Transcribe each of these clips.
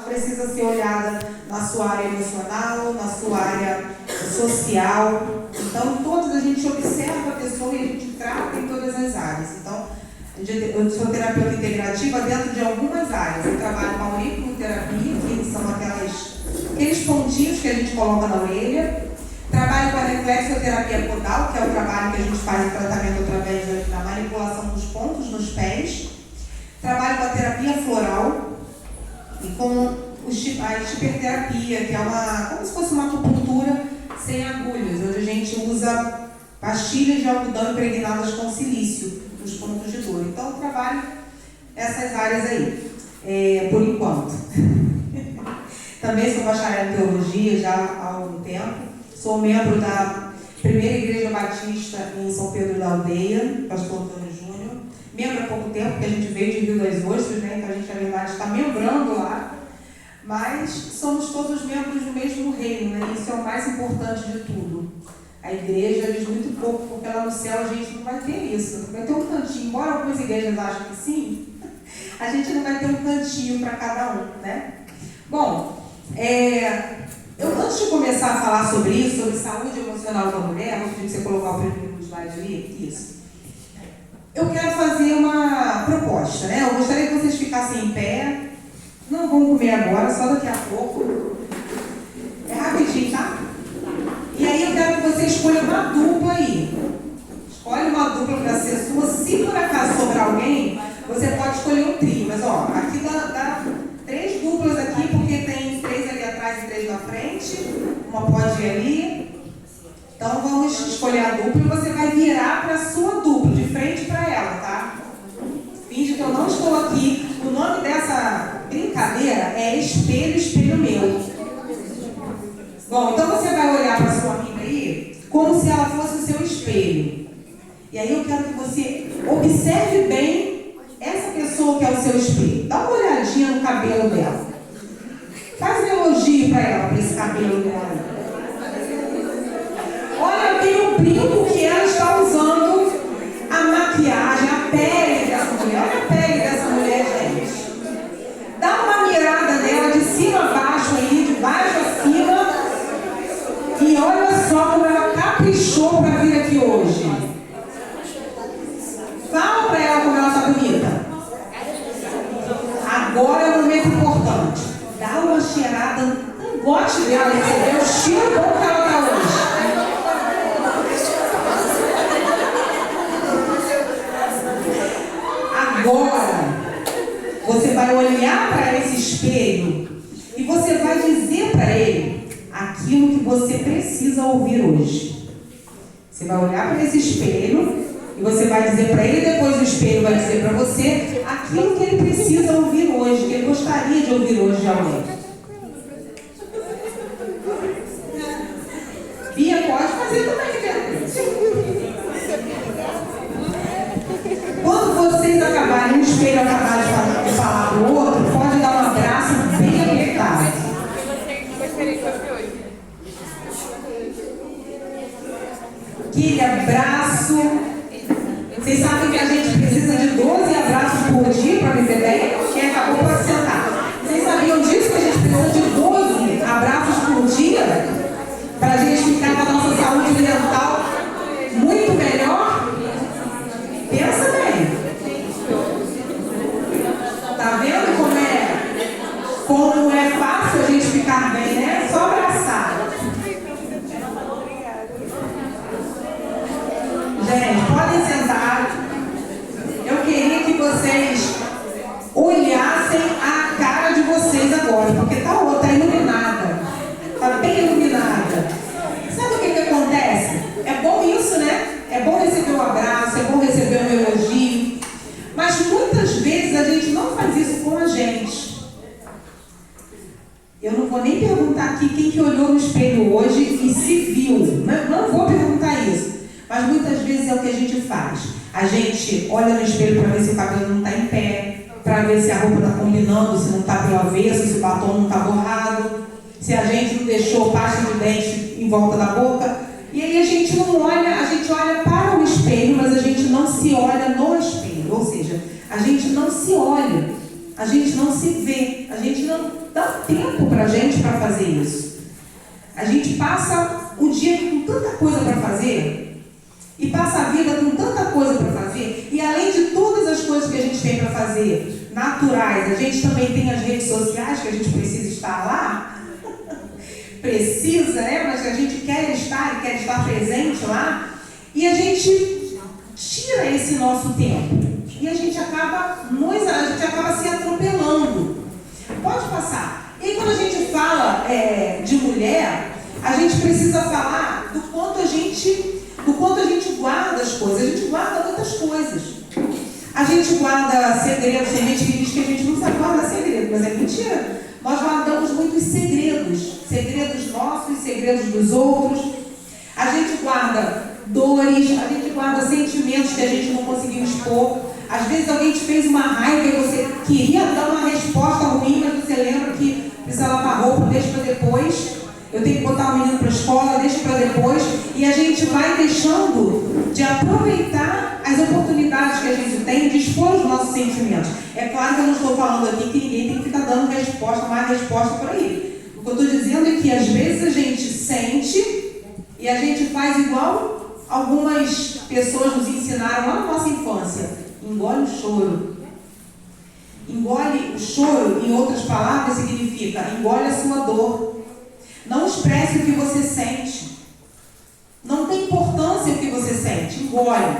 precisa ser olhada na sua área emocional, na sua área social. Então, todos a gente observa a pessoa e a gente trata em todas as áreas. Então, eu sou terapeuta integrativa dentro de algumas áreas. Eu trabalho com a auriculoterapia, que são aqueles pontinhos que a gente coloca na orelha. Trabalho com a reflexoterapia podal, que é o trabalho que a gente faz o tratamento através da manipulação dos pontos nos pés. Trabalho com a terapia floral e com a hiperterapia, que é como se fosse uma acupuntura sem agulhas, onde a gente usa pastilhas de algodão impregnadas com silício nos pontos de dor. Então, eu trabalho essas áreas aí, por enquanto. Também sou bacharel em teologia já há algum tempo. Sou membro da Primeira Igreja Batista em São Pedro da Aldeia, pastor Antônio Júnior. Membro há pouco tempo, porque a gente veio de Rio das Ostras, né? Então a gente, na verdade, está membrando lá. Mas somos todos membros do mesmo reino, né? Isso é o mais importante de tudo. A igreja diz muito pouco, porque lá no céu a gente não vai ter isso. Vai ter um cantinho, embora algumas igrejas achem que sim, a gente não vai ter um cantinho para cada um, né? Bom, antes de começar a falar sobre isso, sobre saúde emocional da mulher, vou pedir que você colocar o primeiro slide ali, isso. Eu quero fazer uma proposta, né? Eu gostaria que vocês ficassem em pé. Não vão comer agora, só daqui a pouco. É rapidinho, tá? E aí eu quero que você escolha uma dupla aí. Escolhe uma dupla para ser sua. Se por acaso sobrar alguém, você pode escolher um trio. Mas ó, aqui dá 3 duplas aqui, porque tem 3 ali atrás e 3 na frente. Uma pode ir ali. Então vamos escolher a dupla e você vai virar para a sua dupla, de frente para ela, tá? Finge que eu não estou aqui. O nome dessa brincadeira é espelho, espelho meu. Bom, então você vai olhar para a sua amiga aí como se ela fosse o seu espelho. E aí eu quero que você observe bem essa pessoa que é o seu espelho. Dá uma olhadinha no cabelo dela. Faz um elogio para ela, para esse cabelo dela. Olha bem o brinco que ela está usando, a maquiagem, a pele dessa mulher. Olha a pele dessa mulher, gente. Dá uma mirada nela de cima a baixo aí, de baixo a cima. E olha só como ela caprichou para vir aqui hoje. Fala para ela como ela está bonita. Agora é um momento importante. Dá uma cheirada no bote dela, recebeu o cheiro bom que ela está hoje. Agora, você vai olhar para esse espelho e você vai dizer para ele aquilo que você precisa ouvir hoje. Você vai olhar para esse espelho e você vai dizer para ele, depois o espelho vai dizer para você aquilo que ele precisa ouvir hoje, que ele gostaria de ouvir hoje de alguém. Bia, pode fazer também, Quando vocês acabarem, um espelho acabar de falar para o outro, pode dar um abraço bem apertado. Aquele abraço. Vocês sabem que a gente precisa de 12 abraços por dia para viver bem? Quem acabou pode sentar. Vocês sabiam disso, que a gente precisa de 12 abraços por dia para a gente ficar com a nossa saúde mental muito melhor? Pensa bem. Tá vendo como é fácil a gente ficar bem, né? Só abraçar. Gente, podem sentar. Eu queria que vocês olhassem a cara de vocês agora, porque tá iluminada. Tá bem iluminada. Sabe o que acontece? É bom isso, né? É bom receber um abraço, é bom receber um elogio. Mas muitas vezes a gente não faz isso com a gente. Eu não vou nem perguntar aqui quem que olhou no espelho hoje e se viu. Não vou perguntar isso. Mas muitas vezes é o que a gente faz. A gente olha no espelho para ver se o cabelo não está em pé, para ver se a roupa está combinando, se não está pelo avesso, se o batom não está borrado, se a gente não deixou pasta de dente em volta da boca. E aí a gente não olha, a gente olha para o espelho, mas a gente não se olha no espelho. Ou seja, a gente não se olha, a gente não se vê, a gente não dá um tempo para a gente para fazer isso. A gente passa o dia com tanta coisa para fazer e passa a vida com tanta coisa para fazer, e além de todas as coisas que a gente tem para fazer, naturais, a gente também tem as redes sociais que a gente precisa estar lá. Precisa, né? Mas a gente quer estar presente lá, e a gente tira esse nosso tempo. E a gente acaba se atropelando. Pode passar. E quando a gente fala de mulher, a gente precisa falar do quanto a gente guarda as coisas. A gente guarda muitas coisas. A gente guarda segredos. Tem gente que diz que a gente não sabe guardar segredo, mas é mentira. Nós guardamos muitos segredos. Segredos nossos, segredos dos outros. A gente guarda dores, a gente guarda sentimentos que a gente não conseguiu expor. Às vezes alguém te fez uma raiva e você queria dar uma resposta ruim, mas você lembra que precisa lavar roupa, deixa para depois. Eu tenho que botar o menino para a escola, deixa para depois. E a gente vai deixando de aproveitar as oportunidades que a gente tem de expor os nossos sentimentos. É claro que eu não estou falando aqui que ninguém tem que ficar dando mais resposta por aí. O que eu estou dizendo é que às vezes a gente sente e a gente faz igual algumas pessoas nos ensinaram lá na nossa infância. Engole o choro. Engole o choro, em outras palavras, significa engole a sua dor. Não expresse o que você sente. Não tem importância o que você sente. Engole.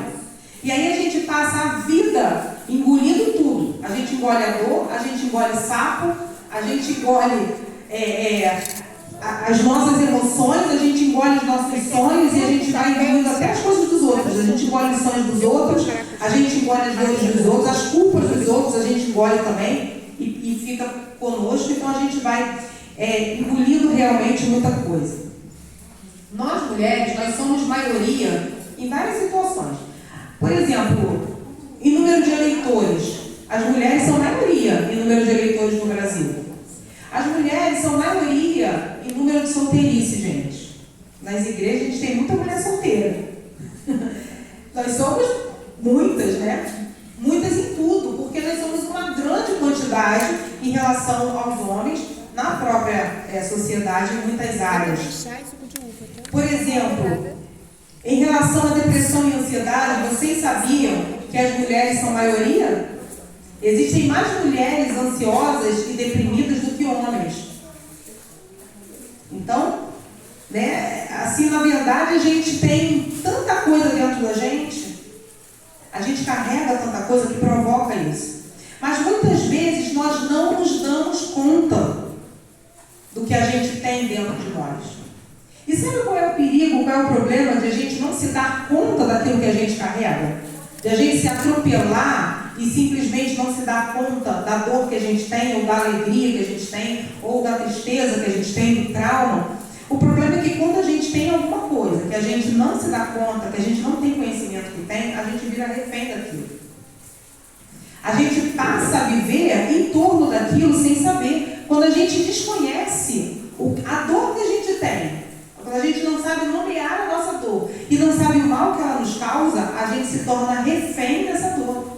E aí a gente passa a vida engolindo tudo. A gente engole a dor, a gente engole sapo, a gente engole as nossas emoções, a gente engole os nossos sonhos e a gente vai engolindo até as coisas dos outros. A gente engole os sonhos dos outros, a gente engole as dores dos outros, as culpas dos outros a gente engole também e fica conosco. Então a gente vai engolindo realmente muita coisa. Nós mulheres, nós somos maioria em várias situações. Por exemplo, em número de eleitores, as mulheres são maioria em número de eleitores no Brasil. As mulheres são maioria em número de solteirice, gente. Nas igrejas a gente tem muita mulher solteira. Nós somos muitas, né? Muitas em tudo, porque nós somos uma grande quantidade em relação aos homens na própria sociedade em muitas áreas. Por exemplo, em relação à depressão e ansiedade, vocês sabiam que as mulheres são maioria? Existem mais mulheres ansiosas e deprimidas do que homens. Então, né, assim, na verdade, a gente tem tanta coisa dentro da gente, a gente carrega tanta coisa que provoca isso. Mas muitas vezes nós não nos damos conta do que a gente tem dentro de nós. E sabe qual é o perigo, qual é o problema de a gente não se dar conta daquilo que a gente carrega? De a gente se atropelar e simplesmente não se dar conta da dor que a gente tem, ou da alegria que a gente tem, ou da tristeza que a gente tem, do trauma. O problema é que quando a gente tem alguma coisa que a gente não se dá conta, que a gente não tem conhecimento que tem, a gente vira refém daquilo. A gente passa a viver em torno daquilo sem saber. Quando a gente desconhece a dor que a gente tem, quando a gente não sabe nomear a nossa dor e não sabe o mal que ela nos causa, a gente se torna refém dessa dor.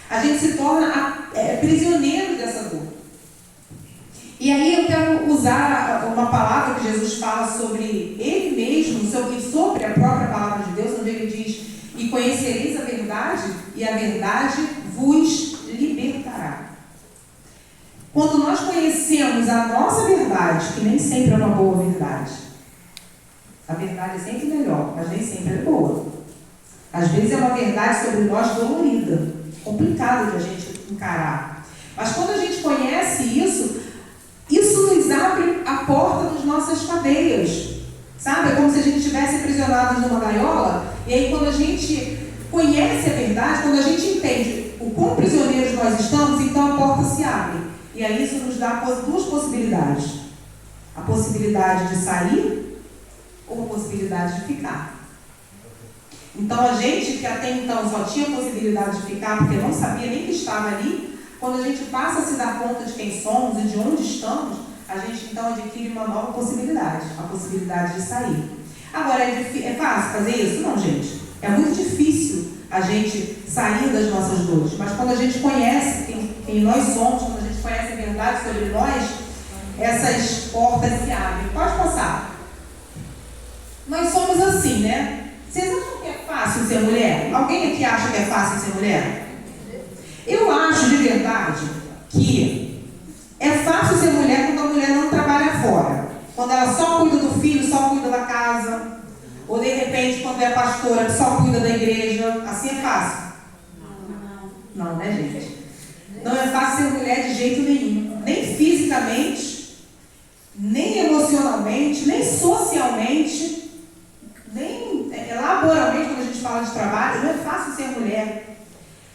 A gente se torna prisioneiro dessa dor. E aí eu quero usar uma palavra que Jesus fala sobre Ele mesmo, sobre a própria palavra de Deus, onde Ele diz: e conhecereis a verdade, e a verdade vos libertará. Quando nós conhecemos a nossa verdade, que nem sempre é uma boa verdade, a verdade é sempre melhor, mas nem sempre é boa. Às vezes é uma verdade sobre nós dolorida, complicada de a gente encarar. Mas quando a gente conhece isso nos abre a porta das nossas cadeias. Sabe? É como se a gente estivesse aprisionado numa gaiola, e aí quando a gente conhece a verdade, quando a gente entende o quão prisioneiros nós estamos, então a porta se abre. E aí isso nos dá duas possibilidades. A possibilidade de sair ou a possibilidade de ficar. Então a gente que até então só tinha a possibilidade de ficar porque não sabia nem que estava ali, quando a gente passa a se dar conta de quem somos e de onde estamos, a gente então adquire uma nova possibilidade, a possibilidade de sair. Agora, é fácil fazer isso? Não, gente. É muito difícil a gente sair das nossas dores. Mas quando a gente conhece quem nós somos, quando a gente conhece a verdade sobre nós, essas portas se abrem. Pode passar. Nós somos assim, né? Vocês acham que é fácil ser mulher? Alguém aqui acha que é fácil ser mulher? Eu acho de verdade que é fácil ser mulher quando a mulher não trabalha fora. Quando ela só cuida do filho, só cuida da casa. Ou de repente, quando é pastora, só cuida da igreja. Assim é fácil? Não, né, gente? Não é fácil ser mulher de jeito nenhum. Nem fisicamente, nem emocionalmente, nem socialmente, nem laboralmente, quando a gente fala de trabalho. Não é fácil ser mulher.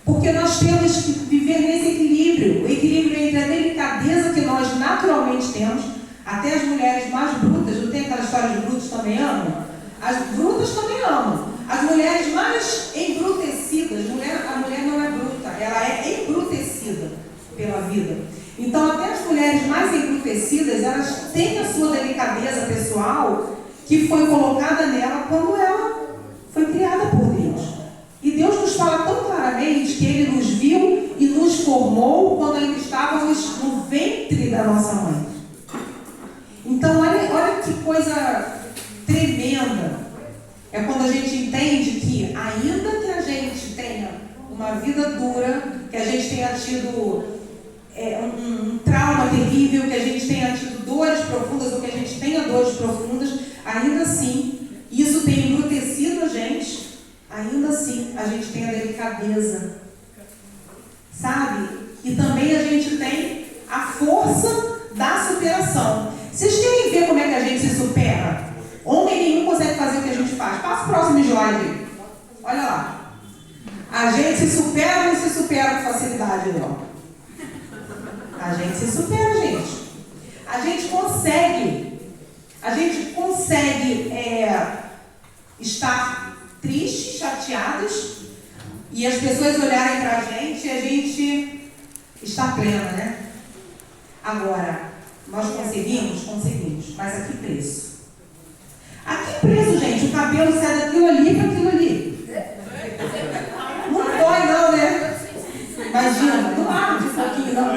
Porque nós temos que viver nesse equilíbrio. O equilíbrio entre a delicadeza que nós naturalmente temos. Até as mulheres mais brutas, não tem aquela história de brutos também amam? As brutas também amam. As mulheres mais embrutecidas, a mulher não é bruta, ela é embrutecida pela vida. Então, até as mulheres mais embrutecidas, elas têm a sua delicadeza pessoal que foi colocada nela quando ela foi criada por Deus. E Deus nos fala tão claramente que Ele nos viu e nos formou quando ainda estávamos no ventre da nossa mãe. Então, olha que coisa tremenda. É quando a gente entende que, ainda que a gente tenha uma vida dura, que a gente tenha tido um trauma terrível, que a gente tenha tido dores profundas, ou que a gente tenha dores profundas, ainda assim, isso tem embrutecido a gente, ainda assim, a gente tem a delicadeza, sabe? E também a gente tem a força da superação. Vocês querem ver como é que a gente se supera? Homem nenhum consegue fazer o que a gente faz. Passa o próximo slide. Olha lá. A gente se supera ou não se supera com facilidade, não? A gente se supera, gente. A gente consegue estar tristes, chateados, e as pessoas olharem pra gente e a gente está plena, né? Agora, nós conseguimos, mas a que preço? A que preço, gente? O cabelo sai daquilo ali para aquilo ali. Não dói não, né? Imagina, não abre de pouquinho não.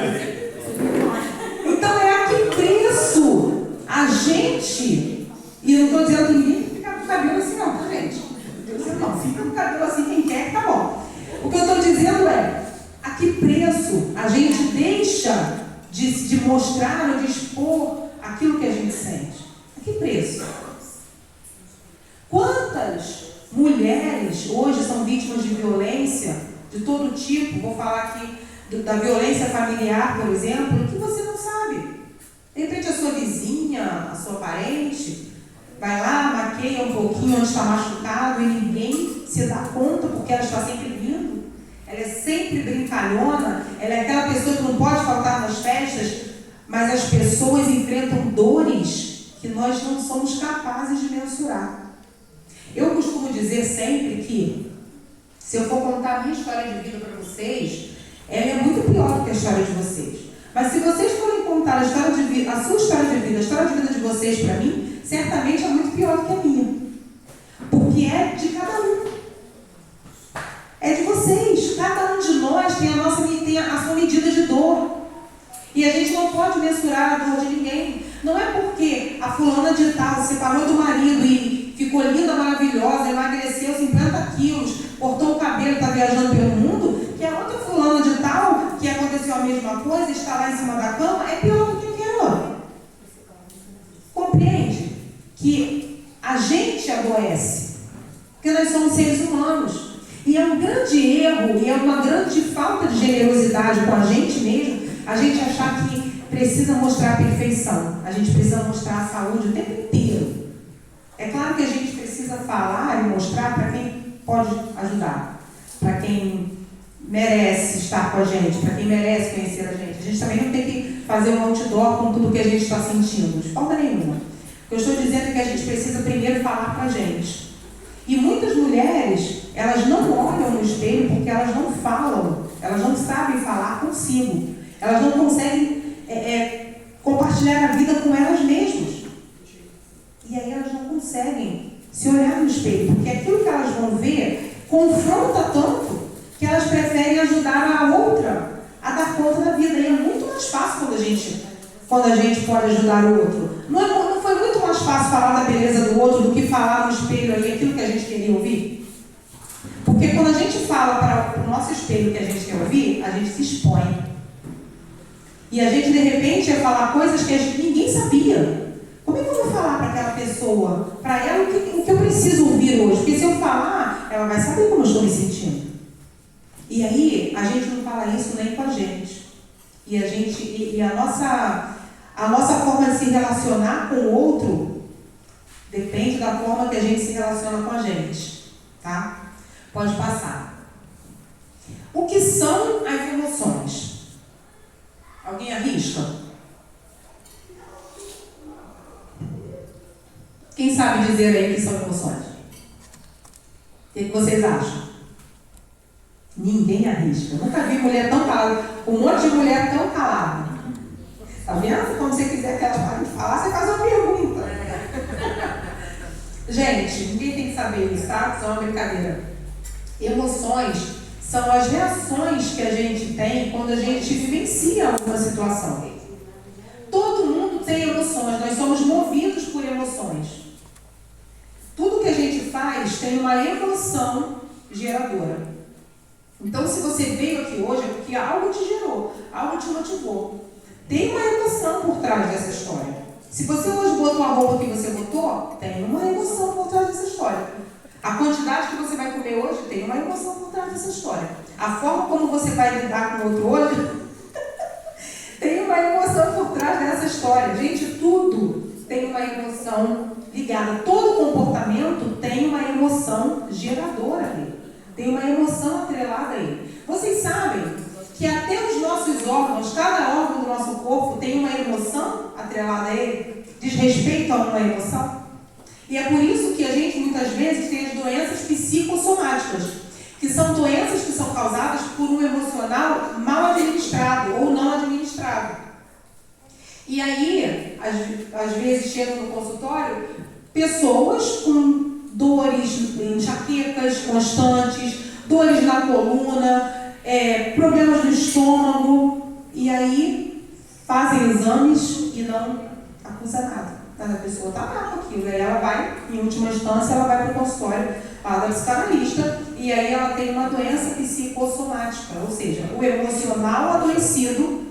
Então é a que preço a gente, e não estou dizendo que ninguém fica com o cabelo assim não, tá, gente? Não, fica com o cabelo assim quem quer, tá bom. O que eu estou dizendo é, a que preço a gente deixa de mostrar ou de expor aquilo que a gente sente? A que preço? Quantas mulheres hoje são vítimas de violência de todo tipo? Vou falar aqui da violência familiar, por exemplo, que você não sabe. De repente a sua vizinha, a sua parente, vai lá, maqueia um pouquinho onde está machucado e ninguém se dá conta porque ela está sempre rindo. Ela é sempre brincalhona, ela é aquela pessoa que não pode faltar nas festas, mas as pessoas enfrentam dores que nós não somos capazes de mensurar. Eu costumo dizer sempre que, se eu for contar a minha história de vida para vocês, ela é muito pior do que a história de vocês. Mas se vocês forem contar a sua história de vida, a história de vida de vocês para mim, certamente é muito pior do que a minha. Porque é de cada um. É de vocês. Cada um de nós tem a sua medida de dor. E a gente não pode mensurar a dor de ninguém. Não é porque a fulana de tal se separou do marido e ficou linda, maravilhosa, emagreceu 50 quilos, cortou o cabelo, está viajando pelo mundo, que a outra fulana de tal, que aconteceu a mesma coisa, está lá em cima da cama, é pior do que aquela. Compreende? Que a gente adoece. Porque nós somos seres humanos. E é um grande erro, e é uma grande falta de generosidade com a gente mesmo, a gente achar que precisa mostrar a perfeição. A gente precisa mostrar a saúde o tempo inteiro. É claro que a gente precisa falar e mostrar para quem pode ajudar, para quem merece estar com a gente, para quem merece conhecer a gente. A gente também não tem que fazer um outdoor com tudo que a gente está sentindo, de forma nenhuma. O que eu estou dizendo é que a gente precisa primeiro falar para a gente. E muitas mulheres, elas não olham no espelho porque elas não falam, elas não sabem falar consigo, elas não conseguem compartilhar a vida com elas mesmas. E aí elas não conseguem se olhar no espelho, porque aquilo que elas vão ver confronta tanto que elas preferem ajudar a outra a dar conta da vida. E é muito mais fácil quando a gente quando a gente pode ajudar o outro? Não foi muito mais fácil falar da beleza do outro do que falar no espelho ali aquilo que a gente queria ouvir? Porque quando a gente fala para o nosso espelho que a gente quer ouvir, a gente se expõe. E a gente, de repente, ia falar coisas que ninguém sabia. Como é que eu vou falar para aquela pessoa, para ela, o que eu preciso ouvir hoje? Porque se eu falar, ela vai saber como eu estou me sentindo. E aí, a gente não fala isso nem com a gente. E a nossa forma de se relacionar com o outro depende da forma que a gente se relaciona com a gente. Tá? Pode passar. O que são as emoções? Alguém arrisca? Quem sabe dizer aí o que são emoções? O que vocês acham? Ninguém arrisca. Nunca vi mulher tão calada. Um monte de mulher tão calada. Tá vendo? Quando você quiser que ela pare de falar, você faz uma pergunta. Gente, ninguém tem que saber isso, tá? Isso é uma brincadeira. Emoções são as reações que a gente tem quando a gente vivencia alguma situação. Todo mundo tem emoções, nós somos movidos por emoções. Tudo que a gente faz tem uma emoção geradora. Então, se você veio aqui hoje, é porque algo te gerou, algo te motivou. Tem uma emoção por trás dessa história. Se você hoje botou a roupa que você botou, tem uma emoção por trás dessa história. A quantidade que você vai comer hoje tem uma emoção por trás dessa história. A forma como você vai lidar com o outro hoje tem uma emoção por trás dessa história. Gente, tudo tem uma emoção ligada. Todo comportamento tem uma emoção geradora ali. Tem uma emoção atrelada aí. Vocês sabem que até os nossos órgãos, cada órgão do nosso corpo tem uma emoção atrelada a ele? Diz respeito a uma emoção? E é por isso que a gente, muitas vezes, tem as doenças psicossomáticas, que são doenças que são causadas por um emocional mal administrado ou não administrado. E aí, às vezes, chegam no consultório pessoas com dores, enxaquecas constantes, dores na coluna, problemas no estômago, e aí fazem exames e não acusa nada. Mas a pessoa está lá com aquilo, aí ela vai, em última instância, ela vai para o consultório da psicanalista, e aí ela tem uma doença psicossomática, ou seja, o emocional adoecido.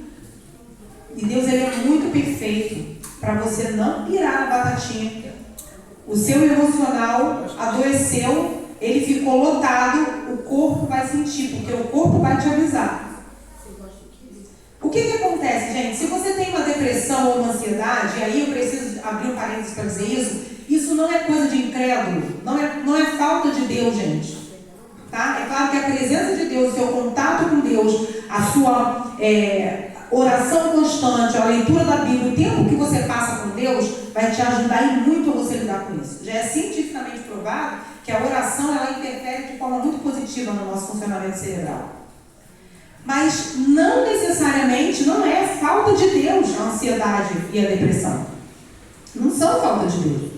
E Deus, ele é muito perfeito para você não pirar na batatinha. O seu emocional adoeceu, ele ficou lotado, o corpo vai sentir, porque o corpo vai te avisar. O que acontece, gente? Se você tem uma depressão ou uma ansiedade, e aí eu preciso abrir um parênteses para dizer isso não é coisa de incrédulo, não é falta de Deus, gente. Tá? É claro que a presença de Deus, o seu contato com Deus, a sua oração constante, a leitura da Bíblia, o tempo que você passa com Deus, vai te ajudar e muito a você lidar com isso. Já é cientificamente provado que a oração, ela interfere de forma muito positiva no nosso funcionamento cerebral. Mas não necessariamente, não é falta de Deus a ansiedade e a depressão. Não são falta de Deus,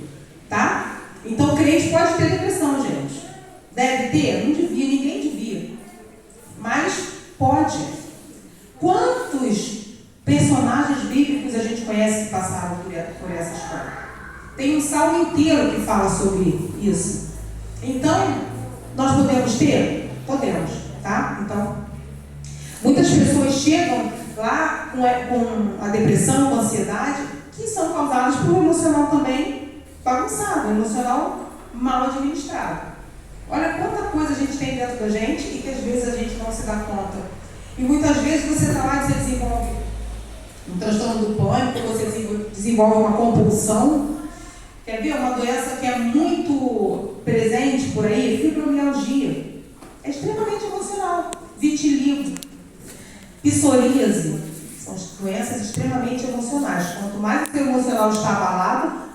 tá? Então o crente pode ter depressão, gente. Deve ter? Não devia, ninguém devia. Mas pode. Quantos personagens bíblicos a gente conhece que passaram por essa história? Tem um salmo inteiro que fala sobre isso. Então, nós podemos ter? Podemos, tá? Então, muitas pessoas chegam lá com a depressão, com a ansiedade, que são causadas por um emocional também bagunçado, um emocional mal administrado. Olha quanta coisa a gente tem dentro da gente e que às vezes a gente não se dá conta. E muitas vezes você está lá e você desenvolve um transtorno do pânico, você desenvolve uma compulsão. Quer ver uma doença que é muito presente por aí? Fibromialgia. É extremamente emocional. Vitiligo. Psoríase. São doenças extremamente emocionais. Quanto mais o seu emocional está abalado,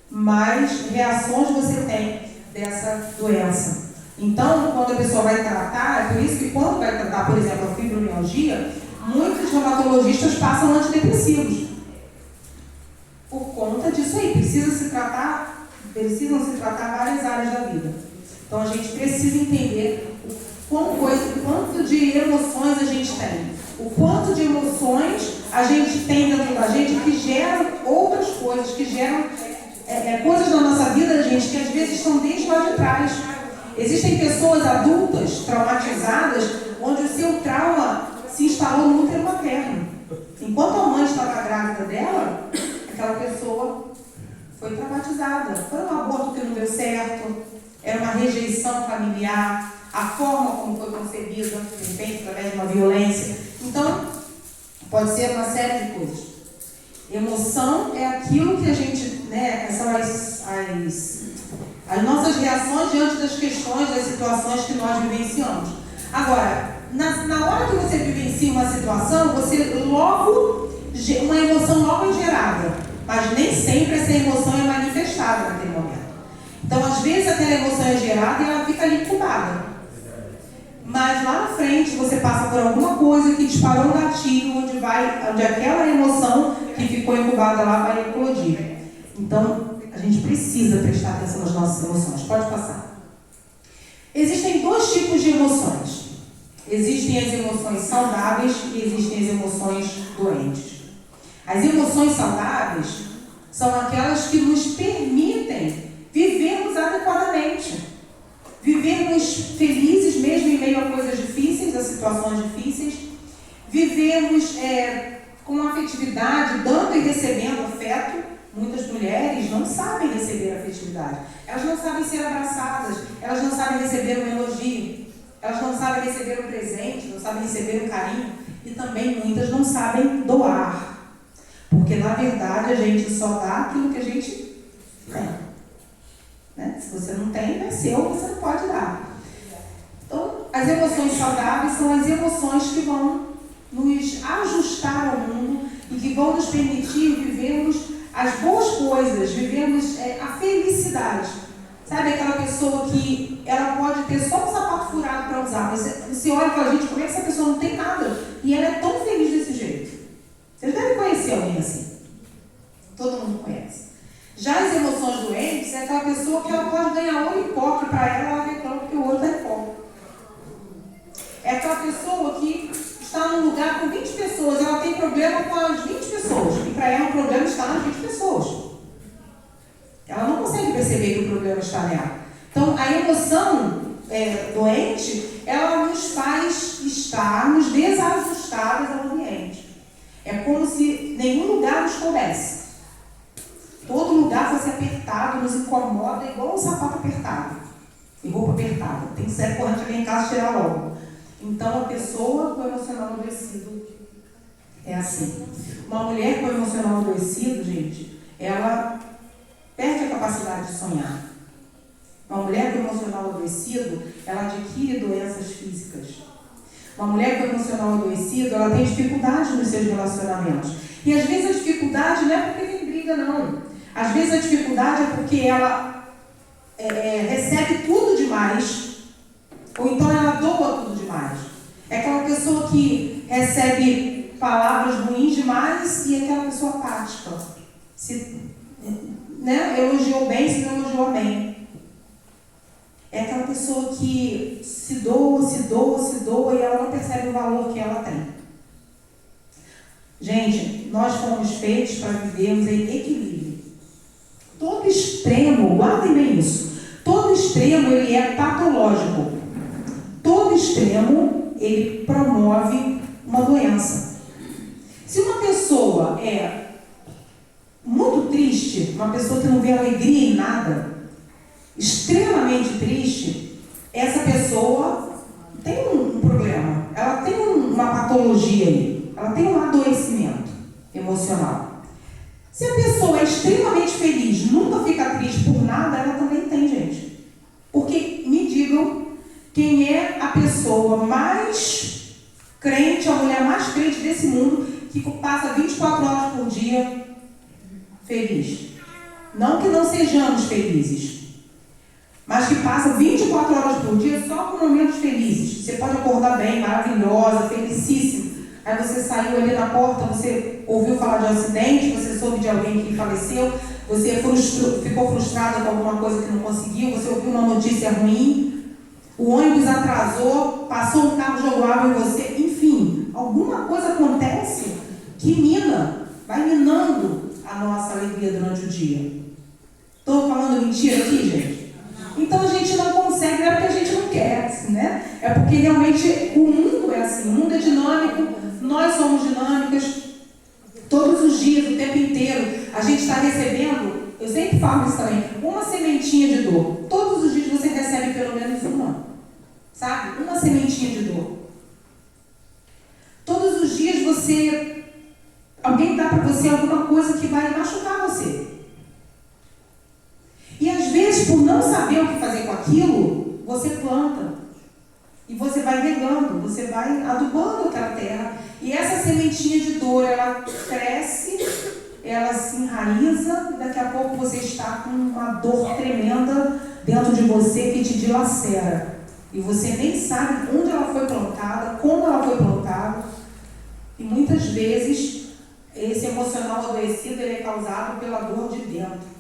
mais reações você tem dessa doença. Então, quando a pessoa vai tratar, é por isso que quando vai tratar, por exemplo, a fibromialgia, muitos reumatologistas passam antidepressivos. Por conta disso aí, precisam se tratar várias áreas da vida. Então, a gente precisa entender o quanto de emoções a gente tem. O quanto de emoções a gente tem dentro da gente que geram outras coisas, que geram coisas na nossa vida, gente, que às vezes estão desde lá de trás. Existem pessoas adultas, traumatizadas, onde o seu trauma se instalou no útero materno. Enquanto a mãe estava grávida dela, aquela pessoa foi traumatizada. Foi um aborto que não deu certo, era uma rejeição familiar, a forma como foi concebida, de repente, através de uma violência. Então, pode ser uma série de coisas. Emoção é aquilo que a gente, são as nossas reações diante das questões, das situações que nós vivenciamos. Agora, na hora que você vivencia uma situação, uma emoção logo é gerada, mas nem sempre essa emoção é manifestada naquele momento. Então, às vezes, aquela emoção é gerada e ela fica ali incubada. Mas lá na frente você passa por alguma coisa que disparou um gatilho onde aquela emoção que ficou incubada lá vai eclodir. Então, a gente precisa prestar atenção nas nossas emoções. Pode passar. Existem dois tipos de emoções. Existem as emoções saudáveis e existem as emoções doentes. As emoções saudáveis são aquelas que nos permitem vivermos adequadamente. Vivermos felizes mesmo em meio a coisas difíceis, a situações difíceis. Vivermos com afetividade, dando e recebendo afeto. Muitas mulheres não sabem receber afetividade. Elas não sabem ser abraçadas, elas não sabem receber um elogio, elas não sabem receber um presente, não sabem receber um carinho. E também muitas não sabem doar. Porque na verdade a gente só dá aquilo que a gente tem. Se você não tem, não é seu, você não pode dar. Então, as emoções saudáveis são as emoções que vão nos ajustar ao mundo e que vão nos permitir vivermos as boas coisas, vivermos a felicidade. Sabe aquela pessoa que ela pode ter só um sapato furado para usar, mas você olha e fala, gente, como é que essa pessoa não tem nada? E ela é tão feliz desse jeito. Vocês devem conhecer alguém assim. Todo mundo conhece. Já as emoções doentes é aquela pessoa que ela pode ganhar olho em pó, que para ela reclama que o olho está em pó. É aquela pessoa que está num lugar com 20 pessoas, ela tem problema com as 20 pessoas, e para ela o problema está nas 20 pessoas. Ela não consegue perceber que o problema está nela. Então, a emoção doente, ela nos faz estarmos desajustados ao ambiente. É como se nenhum lugar nos coubesse. Todo lugar fosse apertado, nos incomoda, igual um sapato apertado. E roupa apertada. Tem que sair correndo aqui em casa e tirar logo. Então, a pessoa com emocional adoecido é assim. Uma mulher com emocional adoecido, gente, ela perde a capacidade de sonhar. Uma mulher com emocional adoecido, ela adquire doenças físicas. Uma mulher com emocional adoecido, ela tem dificuldade nos seus relacionamentos. E às vezes a dificuldade não é porque tem briga, não. Às vezes a dificuldade é porque ela recebe tudo demais, ou então ela doa tudo demais. É aquela pessoa que recebe palavras ruins demais e é aquela pessoa apática. Elogiou bem, se não elogiou bem. É aquela pessoa que se doa e ela não percebe o valor que ela tem. Gente, nós fomos feitos para vivermos em equilíbrio. Todo extremo, guardem bem isso, todo extremo ele é patológico. Todo extremo ele promove uma doença. Se uma pessoa é muito triste, uma pessoa que não vê alegria em nada, extremamente triste, essa pessoa tem um problema, ela tem uma patologia aí, ela tem um adoecimento emocional. Se a pessoa é extremamente feliz, nunca fica triste por nada, ela também tem, gente. Porque, me digam, quem é a pessoa mais crente, a mulher mais crente desse mundo, que passa 24 horas por dia feliz? Não que não sejamos felizes, mas que passa 24 horas por dia só com momentos felizes. Você pode acordar bem, maravilhosa, felicíssima. Aí você saiu ali na porta, você ouviu falar de um acidente, você soube de alguém que faleceu, você ficou frustrado com alguma coisa que não conseguiu, você ouviu uma notícia ruim, o ônibus atrasou, passou um carro, jogou água em você, enfim, alguma coisa acontece que vai minando a nossa alegria durante o dia. Estou falando mentira aqui, gente? Então a gente não consegue, não é porque a gente não quer, assim, né? É porque realmente o mundo é assim, o mundo é dinâmico, nós somos dinâmicas, todos os dias, o tempo inteiro, a gente está recebendo, eu sempre falo isso também, uma sementinha de dor. Todos os dias você recebe pelo menos uma, sabe? Uma sementinha de dor. Todos os dias alguém dá para você alguma coisa que vai machucar você. E às vezes, por não saber o que fazer com aquilo, você planta. E você vai regando, você vai adubando aquela terra. E essa sementinha de dor, ela cresce, ela se enraiza, e daqui a pouco você está com uma dor tremenda dentro de você que te dilacera. E você nem sabe onde ela foi plantada, como ela foi plantada. E muitas vezes, esse emocional adoecido ele é causado pela dor de dentro.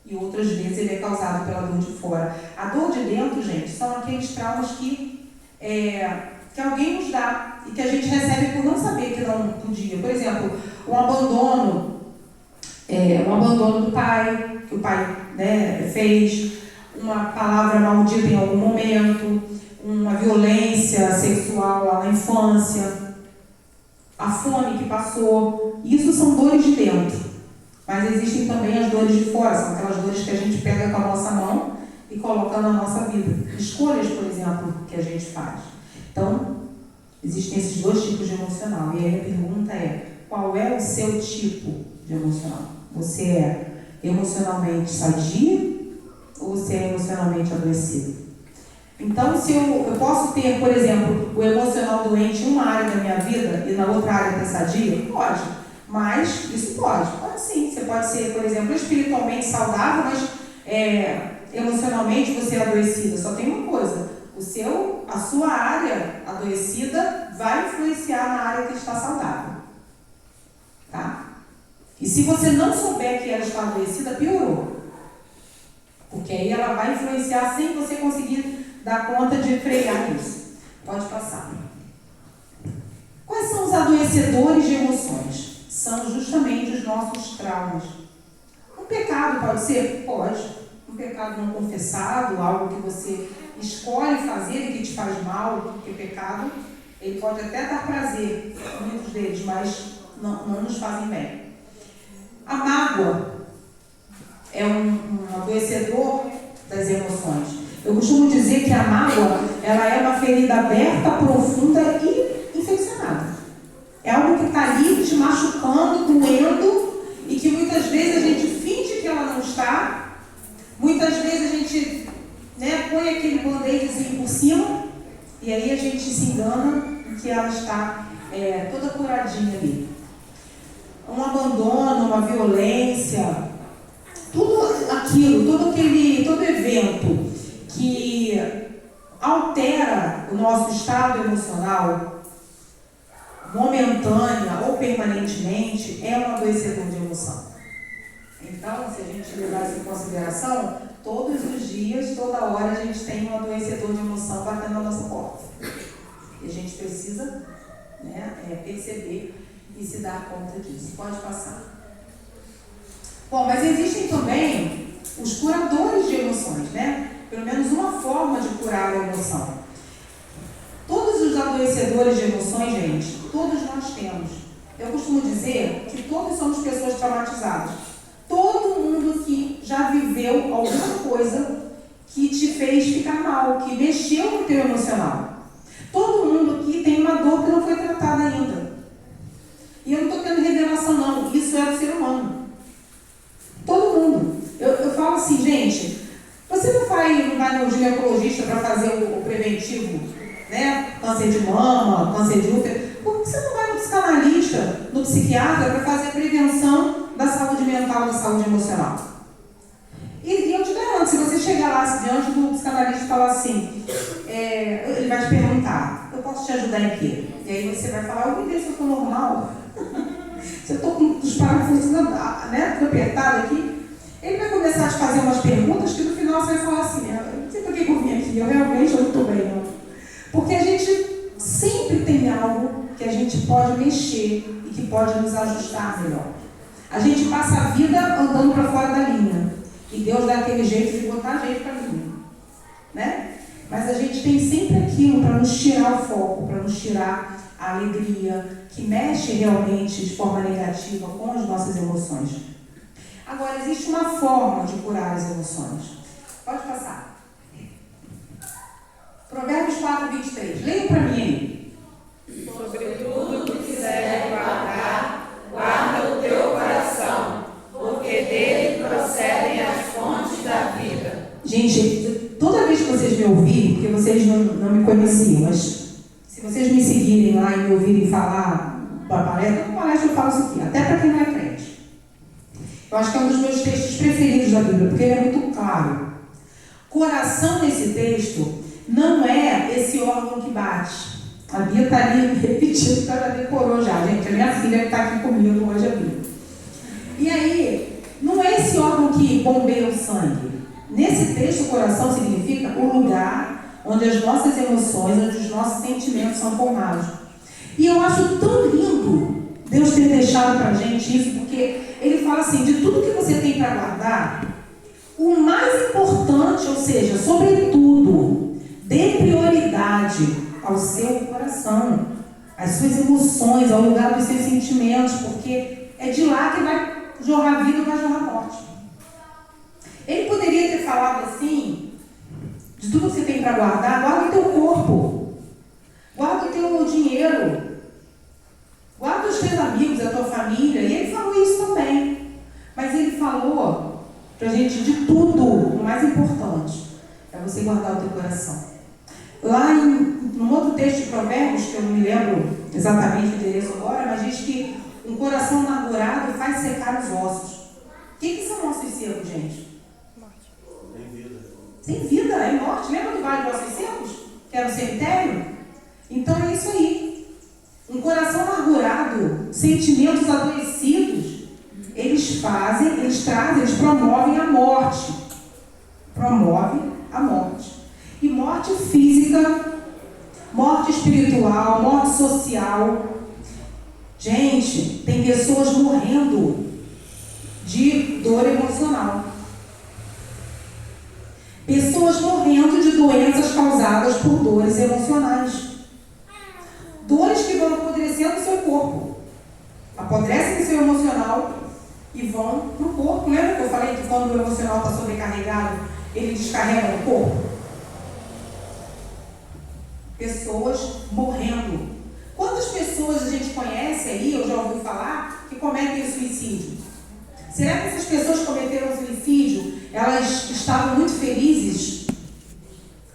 E outras vezes ele é causado pela dor de fora. A dor de dentro, gente, são aqueles traumas que alguém nos dá e que a gente recebe por não saber que não podia. Por exemplo, um abandono do pai, que o pai, né, fez, uma palavra maldita em algum momento, uma violência sexual lá na infância, a fome que passou. Isso são dores de dentro. Mas existem também as dores de fora, são aquelas dores que a gente pega com a nossa mão e coloca na nossa vida. Escolhas, por exemplo, que a gente faz. Então, existem esses dois tipos de emocional. E aí a pergunta é, qual é o seu tipo de emocional? Você é emocionalmente sadio ou você é emocionalmente adoecido? Então, se eu posso ter, por exemplo, o emocional doente em uma área da minha vida e na outra área ter sadia? Pode. Mas isso pode sim. Você pode ser, por exemplo, espiritualmente saudável, mas emocionalmente você é adoecida. Só tem uma coisa, a sua área adoecida vai influenciar na área que está saudável. Tá? E se você não souber que ela está adoecida, piorou. Porque aí ela vai influenciar sem você conseguir dar conta de frear isso. Pode passar. Quais são os adoecedores de emoções? São justamente os nossos traumas. Um pecado pode ser? Pode. Um pecado não confessado, algo que você escolhe fazer e que te faz mal, porque pecado, ele pode até dar prazer, muitos deles, mas não nos fazem bem. A mágoa é um adoecedor das emoções. Eu costumo dizer que a mágoa, ela é uma ferida aberta, profunda e infeccionada. É algo que está ali te machucando, doendo, e que muitas vezes a gente finge que ela não está. Muitas vezes a gente, põe aquele band-aidzinho por cima, e aí a gente se engana que ela está toda curadinha ali. Um abandono, uma violência, tudo aquilo, todo evento que altera o nosso estado emocional, momentânea ou permanentemente, é um adoecedor de emoção. Então, se a gente levar isso em consideração, todos os dias, toda hora, a gente tem um adoecedor de emoção batendo na nossa porta. E a gente precisa perceber e se dar conta disso. Pode passar. Bom, mas existem também os curadores de emoções, né? Pelo menos uma forma de curar a emoção. Todos os adoecedores de emoções, gente, todos nós temos. Eu costumo dizer que todos somos pessoas traumatizadas. Todo mundo que já viveu alguma coisa que te fez ficar mal, que mexeu no teu emocional. Todo mundo aqui tem uma dor que não foi tratada ainda. E eu não estou tendo revelação não, isso é do ser humano. Todo mundo. Eu falo assim, gente, você não vai no ginecologista para fazer o preventivo, né? Câncer de mama, câncer de útero. Por que você não vai no psicanalista, no psiquiatra, para fazer a prevenção da saúde mental, da saúde emocional? E eu te garanto, se você chegar lá diante do psicanalista e falar assim, ele vai te perguntar, eu posso te ajudar em quê? E aí você vai falar, eu me deixo, eu estou normal. Se eu estou com os parafusos tudo apertado aqui, ele vai começar a te fazer umas perguntas que no final você vai falar assim, eu não sei por que eu vim aqui, eu realmente não estou bem, não. Porque a gente sempre tem algo que a gente pode mexer e que pode nos ajustar melhor. A gente passa a vida andando para fora da linha. E Deus dá aquele jeito de botar a gente para a linha. Né? Mas a gente tem sempre aquilo para nos tirar o foco, para nos tirar a alegria, que mexe realmente de forma negativa com as nossas emoções. Agora, existe uma forma de curar as emoções. Pode passar. Provérbios 4, 23. Leia para mim aí. Sobretudo que quiser guardar, guarda o teu coração, porque dele procedem as fontes da vida. Gente, toda vez que vocês me ouvirem, porque vocês não me conheciam, mas se vocês me seguirem lá e me ouvirem falar para palestra eu falo isso aqui, até para quem não é crente. Eu acho que é um dos meus textos preferidos da Bíblia, porque ele é muito claro. Coração nesse texto não é esse órgão que bate. A Bia está ali repetindo, porque ela já decorou já, gente. A minha filha que está aqui comigo hoje, a Bia. E aí, não é esse órgão que bombeia o sangue. Nesse texto, o coração significa o lugar onde as nossas emoções, onde os nossos sentimentos são formados. E eu acho tão lindo Deus ter deixado para a gente isso, porque Ele fala assim, de tudo que você tem para guardar, o mais importante, ou seja, sobretudo, dê prioridade ao seu coração, às suas emoções, ao lugar dos seus sentimentos, porque é de lá que vai jorrar vida ou vai jorrar morte. Ele poderia ter falado assim, de tudo que você tem para guardar, guarda o teu corpo, guarda o teu dinheiro, guarda os teus amigos, a tua família, e ele falou isso também. Mas ele falou para a gente de tudo, o mais importante é você guardar o teu coração. Lá num outro texto de Provérbios, que eu não me lembro exatamente o endereço agora, mas diz que um coração amargurado faz secar os ossos. O que são ossos secos, gente? Sem vida. Sem vida, é morte. Lembra do Vale dos Ossos Secos? Que era o cemitério? Então é isso aí. Um coração amargurado, sentimentos adoecidos, eles trazem, eles promovem a morte. Promove a morte. E morte física, morte espiritual, morte social. Gente, tem pessoas morrendo de dor emocional. Pessoas morrendo de doenças causadas por dores emocionais. Dores que vão apodrecendo o seu corpo. Apodrecem o seu emocional e vão para o corpo. Lembra que eu falei que quando o emocional está sobrecarregado, ele descarrega no corpo? Pessoas morrendo. Quantas pessoas a gente conhece aí, eu já ouvi falar, que cometem suicídio? Será que essas pessoas que cometeram suicídio, elas estavam muito felizes?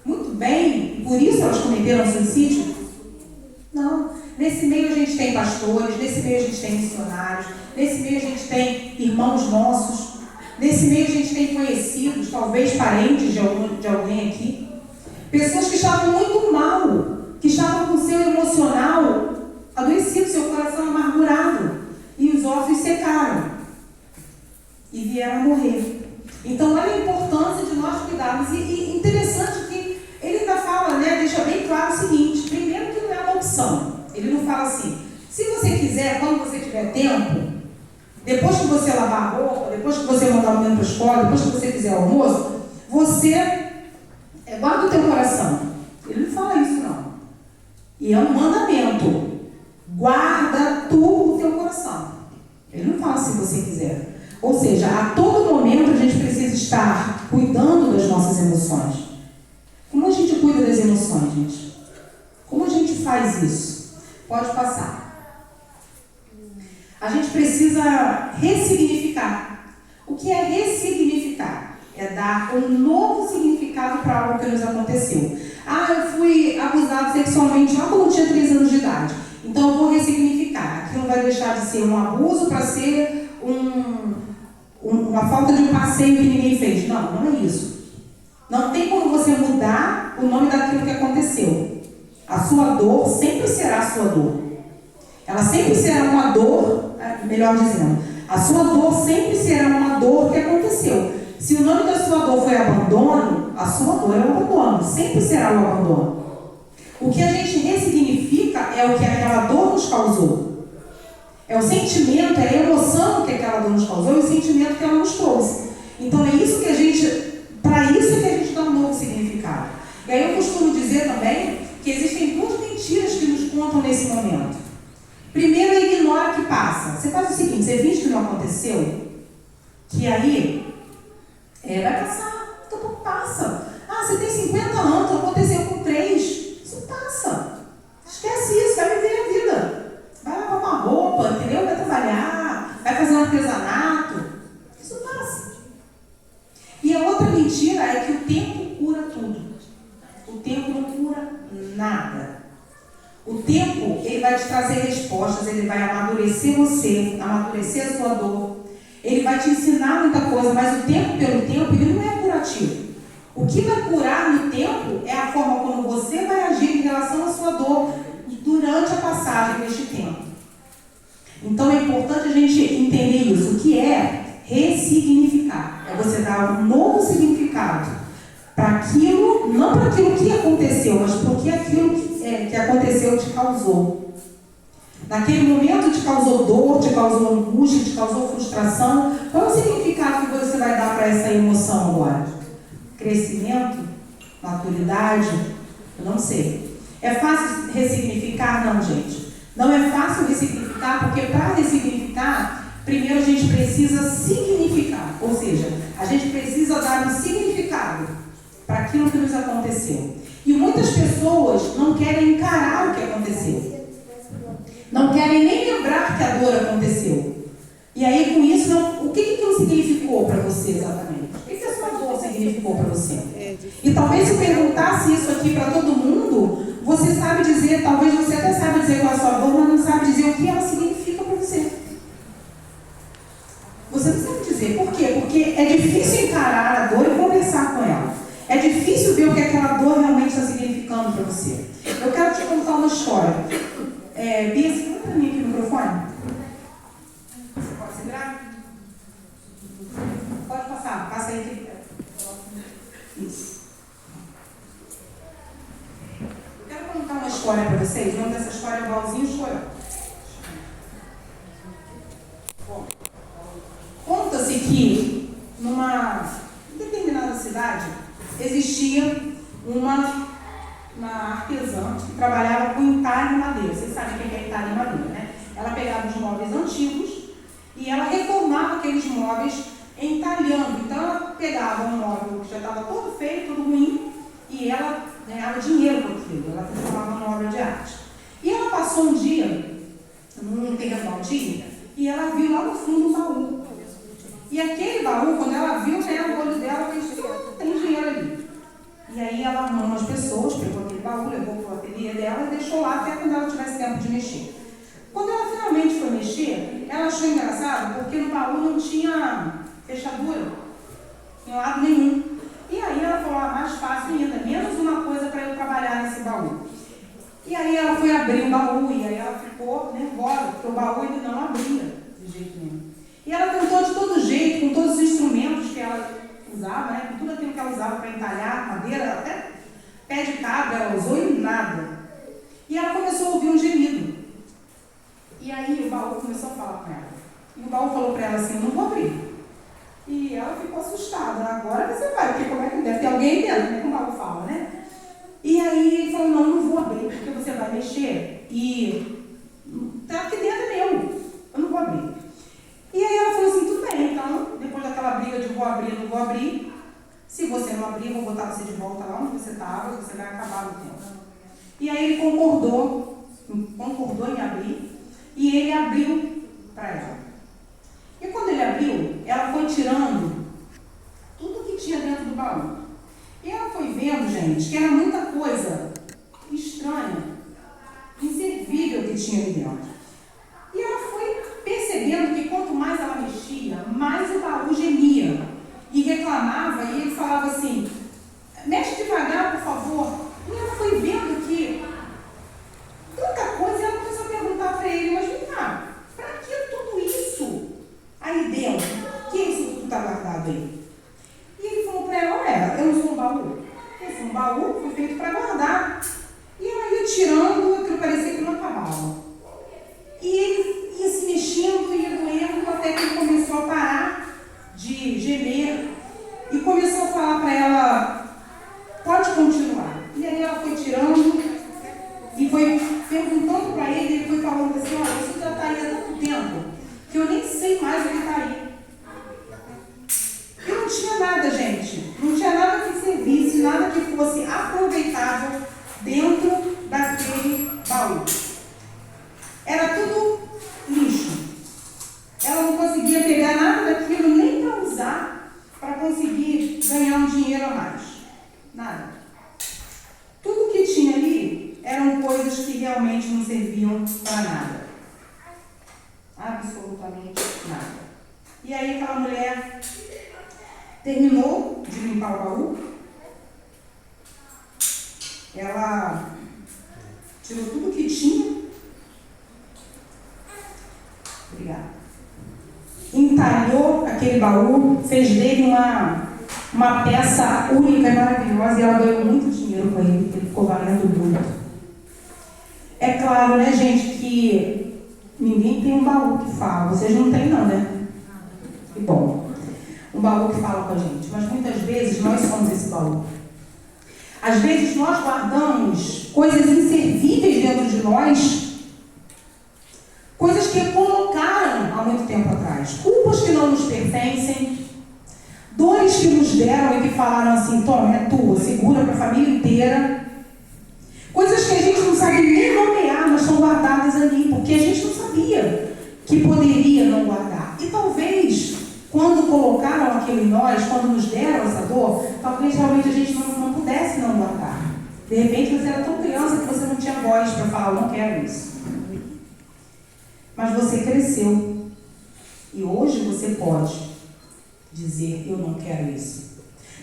Muito bem? E por isso elas cometeram suicídio? Não. Nesse meio a gente tem pastores, nesse meio a gente tem missionários, nesse meio a gente tem irmãos nossos, nesse meio a gente tem conhecidos, talvez parentes de alguém aqui. Pessoas que estavam muito mal, que estavam com o seu emocional adoecido, seu coração amargurado, e os ossos secaram e vieram a morrer. Então, olha a importância de nós cuidarmos. E interessante que ele ainda fala, né, deixa bem claro o seguinte: primeiro, que não é uma opção. Ele não fala assim, se você quiser, quando você tiver tempo, depois que você lavar a roupa, depois que você mandar o menino para a escola, depois que você fizer o almoço, você guarda o teu coração. Ele não fala isso, não. E é um mandamento. Guarda tu o teu coração. Ele não fala se você quiser. Ou seja, a todo momento a gente precisa estar cuidando das nossas emoções. Como a gente cuida das emoções, gente? Como a gente faz isso? Pode passar. A gente precisa ressignificar. O que é ressignificar? É dar um novo significado para algo que nos aconteceu. Eu fui abusado sexualmente lá quando eu tinha 3 anos de idade. Então eu vou ressignificar. Aquilo vai deixar de ser um abuso para ser uma falta de um passeio que ninguém fez. Não, não é isso. Não tem como você mudar o nome daquilo que aconteceu. A sua dor sempre será a sua dor. Ela sempre será uma dor, melhor dizendo, a sua dor sempre será uma dor que aconteceu. Se o nome da sua dor foi abandono, a sua dor é o abandono, sempre será o abandono. O que a gente ressignifica é o que aquela dor nos causou. É o sentimento, é a emoção que aquela dor nos causou e o sentimento que ela nos trouxe. Então é isso que a gente, para isso que a gente dá um novo significado. E aí eu costumo dizer também que existem duas mentiras que nos contam nesse momento. Primeiro é ignora que passa. Você faz o seguinte, você finge que não aconteceu, que aí vai passar, daqui a pouco passa. Ah, você tem 50 anos, aconteceu com 3. Isso passa. Esquece isso, vai viver a vida. Vai lavar uma roupa, entendeu? Vai trabalhar, vai fazer um artesanato. Isso passa. E a outra mentira é que o tempo cura tudo. O tempo não cura nada. O tempo, ele vai te trazer respostas, ele vai amadurecer você, amadurecer a sua dor. Ele vai te ensinar muita coisa, mas o tempo pelo tempo, ele não é curativo. O que vai curar no tempo é a forma como você vai agir em relação à sua dor durante a passagem deste tempo. Então é importante a gente entender isso. O que é ressignificar? É você dar um novo significado para aquilo, não para aquilo que aconteceu, mas para o que aquilo que aconteceu te causou. Naquele momento te causou dor, te causou angústia, te causou frustração. Qual é o significado que você vai dar para essa emoção agora? Crescimento? Maturidade? Eu não sei. É fácil ressignificar? Não, gente. Não é fácil ressignificar, porque para ressignificar, primeiro a gente precisa significar. Ou seja, a gente precisa dar um significado para aquilo que nos aconteceu. E muitas pessoas não querem encarar o que aconteceu. Não querem nem lembrar que a dor aconteceu. E aí, com isso, o que aquilo significou para você exatamente? O que a sua dor significou para você? E talvez se perguntasse isso aqui para todo mundo, você sabe dizer, talvez você até sabe dizer qual é a sua dor, mas não sabe dizer o que ela significa para você. Você não sabe dizer. Por quê? Porque é difícil encarar a dor e conversar com ela. É difícil ver o que aquela dor realmente está significando para você. Eu quero te contar uma história. Bia, você põe para mim aqui o microfone? Você pode segurar? Pode passar, passa aí aqui. Isso. Eu quero contar uma história para vocês. O nome dessa história é Balzinho Chorão. Bom, conta-se que numa determinada cidade existia uma artesã que trabalhava com entalhe em madeira. Vocês sabem o que é entalhe em madeira, né? Ela pegava os móveis antigos e ela reformava aqueles móveis entalhando. Então ela pegava um móvel que já estava todo feio, todo ruim, e ela ganhava dinheiro com aquilo. Ela transformava numa obra de arte. E ela passou um dia num terreno baldio e ela viu lá no fundo um baú. E aquele baú, quando ela viu, o olho dela pensou, tem dinheiro ali. E aí ela arrumou umas pessoas, pegou aquele baú, levou para o ateliê dela e deixou lá até quando ela tivesse tempo de mexer. Quando ela finalmente foi mexer, ela achou engraçado porque no baú não tinha fechadura, em lado nenhum. E aí ela falou, mais fácil ainda, menos uma coisa para eu trabalhar nesse baú. E aí ela foi abrir o baú e aí ela ficou nervosa, porque o baú ele não abria de jeito nenhum. E ela tentou de todo jeito, com todos os instrumentos que ela usava, né? Com tudo aquilo que ela usava para entalhar madeira, até pé de cabra ela usou e nada. E ela começou a ouvir um gemido. E aí o baú começou a falar com ela. E o baú falou para ela assim, não vou abrir. E ela ficou assustada. Agora você vai, porque como é que deve ter alguém dentro, né? Como o baú fala, né? E aí ele falou, não vou abrir, porque você vai mexer e tá aqui dentro é meu. Eu não vou abrir. E aí ela falou assim, tudo bem, então, depois daquela briga de vou abrir, não vou abrir, se você não abrir, eu vou botar você de volta lá onde você estava, você vai acabar no tempo. E aí ele concordou em abrir, e ele abriu para ela. E quando ele abriu, ela foi tirando tudo que tinha dentro do baú. E ela foi vendo, gente, que era muita coisa estranha, inservível que tinha ali dentro. E ela foi percebendo que quanto mais ela mexia, mais o baú gemia e reclamava, e ele falava assim, mexe devagar, por favor. E ela foi vendo que tanta coisa, e ela começou a perguntar para ele, mas vem cá, para que tudo isso aí dentro? O que é isso que tu está guardado aí? E ele falou para ela, olha, eu não sou um baú. Esse é um baú que foi feito para guardar. E ela ia tirando, aquilo parecia que não acabava. E ele ia se mexendo terminou de limpar o baú, ela tirou tudo que tinha. Obrigada. Entalhou aquele baú, fez dele uma peça única e maravilhosa, e ela ganhou muito dinheiro com ele, porque ele ficou valendo muito. É claro, né, gente, que ninguém tem um baú que fala. Vocês não têm, não, né? Que bom. Um baú que fala com a gente. Mas muitas vezes nós somos esse baú. Às vezes nós guardamos coisas inservíveis dentro de nós, coisas que colocaram há muito tempo atrás, culpas que não nos pertencem, dores que nos deram e que falaram assim: toma, é tua, segura para a família inteira. Coisas que a gente não sabe nem nomear, mas estão guardadas ali, porque a gente não sabia que poderia não guardar. E talvez, quando colocaram aquilo em nós, quando nos deram essa dor, talvez realmente a gente não pudesse não guardar. De repente você era tão criança que você não tinha voz para falar: eu não quero isso. Mas você cresceu. E hoje você pode dizer: eu não quero isso.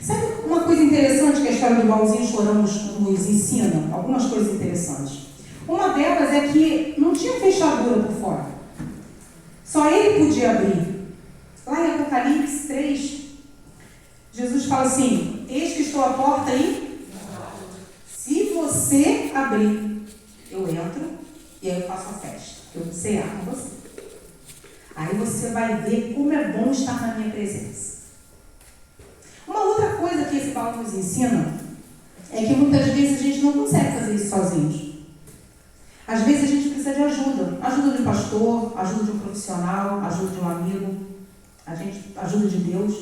Sabe uma coisa interessante que a história do baúzinho chorão nos ensina? Algumas coisas interessantes. Uma delas é que não tinha fechadura por fora. Só ele podia abrir. Lá em Apocalipse 3, Jesus fala assim: eis que estou à porta e se você abrir, eu entro e aí eu faço a festa. Eu cear com você. Aí você vai ver como é bom estar na minha presença. Uma outra coisa que esse Paulo nos ensina é que muitas vezes a gente não consegue fazer isso sozinhos. Às vezes a gente precisa de ajuda. Ajuda de um pastor, ajuda de um profissional, ajuda de um amigo, ajuda de Deus.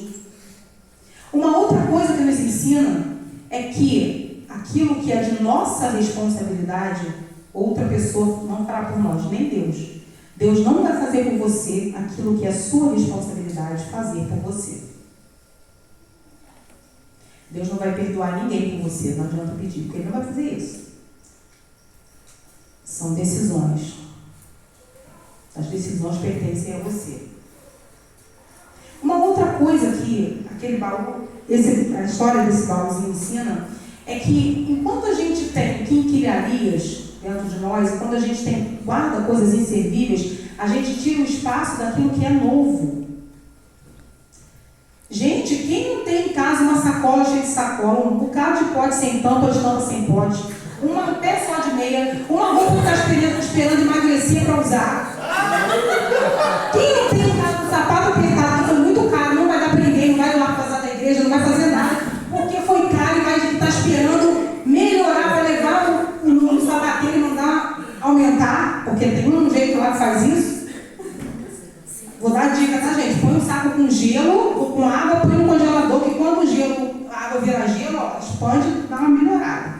Uma outra coisa que nos ensina é que aquilo que é de nossa responsabilidade, outra pessoa não fará por nós, nem Deus. Deus não vai fazer por você aquilo que é sua responsabilidade fazer por você. Deus não vai perdoar ninguém por você, não adianta pedir, porque Ele não vai fazer isso. São decisões. As decisões pertencem a você. Uma outra coisa que aquele baú, a história desse baúzinho ensina, é que enquanto a gente tem quinquilharias dentro de nós, quando a gente guarda coisas inservíveis, a gente tira o espaço daquilo que é novo. Gente, quem não tem em casa uma sacola cheia de sacola, um bocado de pote sem tampa, de tampa sem pote, um pé só de meia, uma roupa que está esperando emagrecer para usar? Quem não tem em casa um sapato apertado que foi muito caro, não vai dar para ninguém, não vai lá passar da igreja, não vai fazer nada, porque foi caro e vai estar esperando melhorar para levar no sapateiro e mandar aumentar, porque tem um jeito lá que faz isso. Vou dar a dica, tá, gente? Põe um saco com gelo ou com água, põe no congelador, que quando a água vira gelo, ó, expande, dá uma melhorada.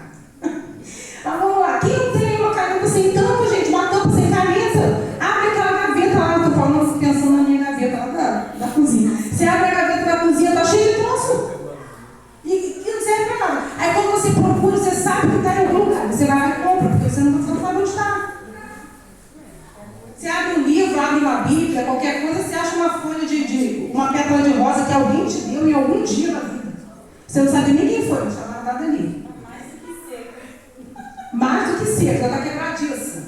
Então vamos lá. Quem não tem uma caneta sem tampa, gente? Uma tampa sem caneta? Abre aquela gaveta lá, eu tô falando, pensando na minha gaveta lá da cozinha. Você abre a gaveta da cozinha, tá cheio de troço. E não serve pra nada. Aí quando você procura, você sabe que está em algum lugar. Você vai lá e compra, porque você não sabe onde está. Você abre um livro, abre uma Bíblia, qualquer coisa, você acha uma folha uma pétala de rosa que alguém te deu em algum dia na vida. Você não sabe nem quem foi, mas está guardado ali. Mais do que seca, ela está quebradiça.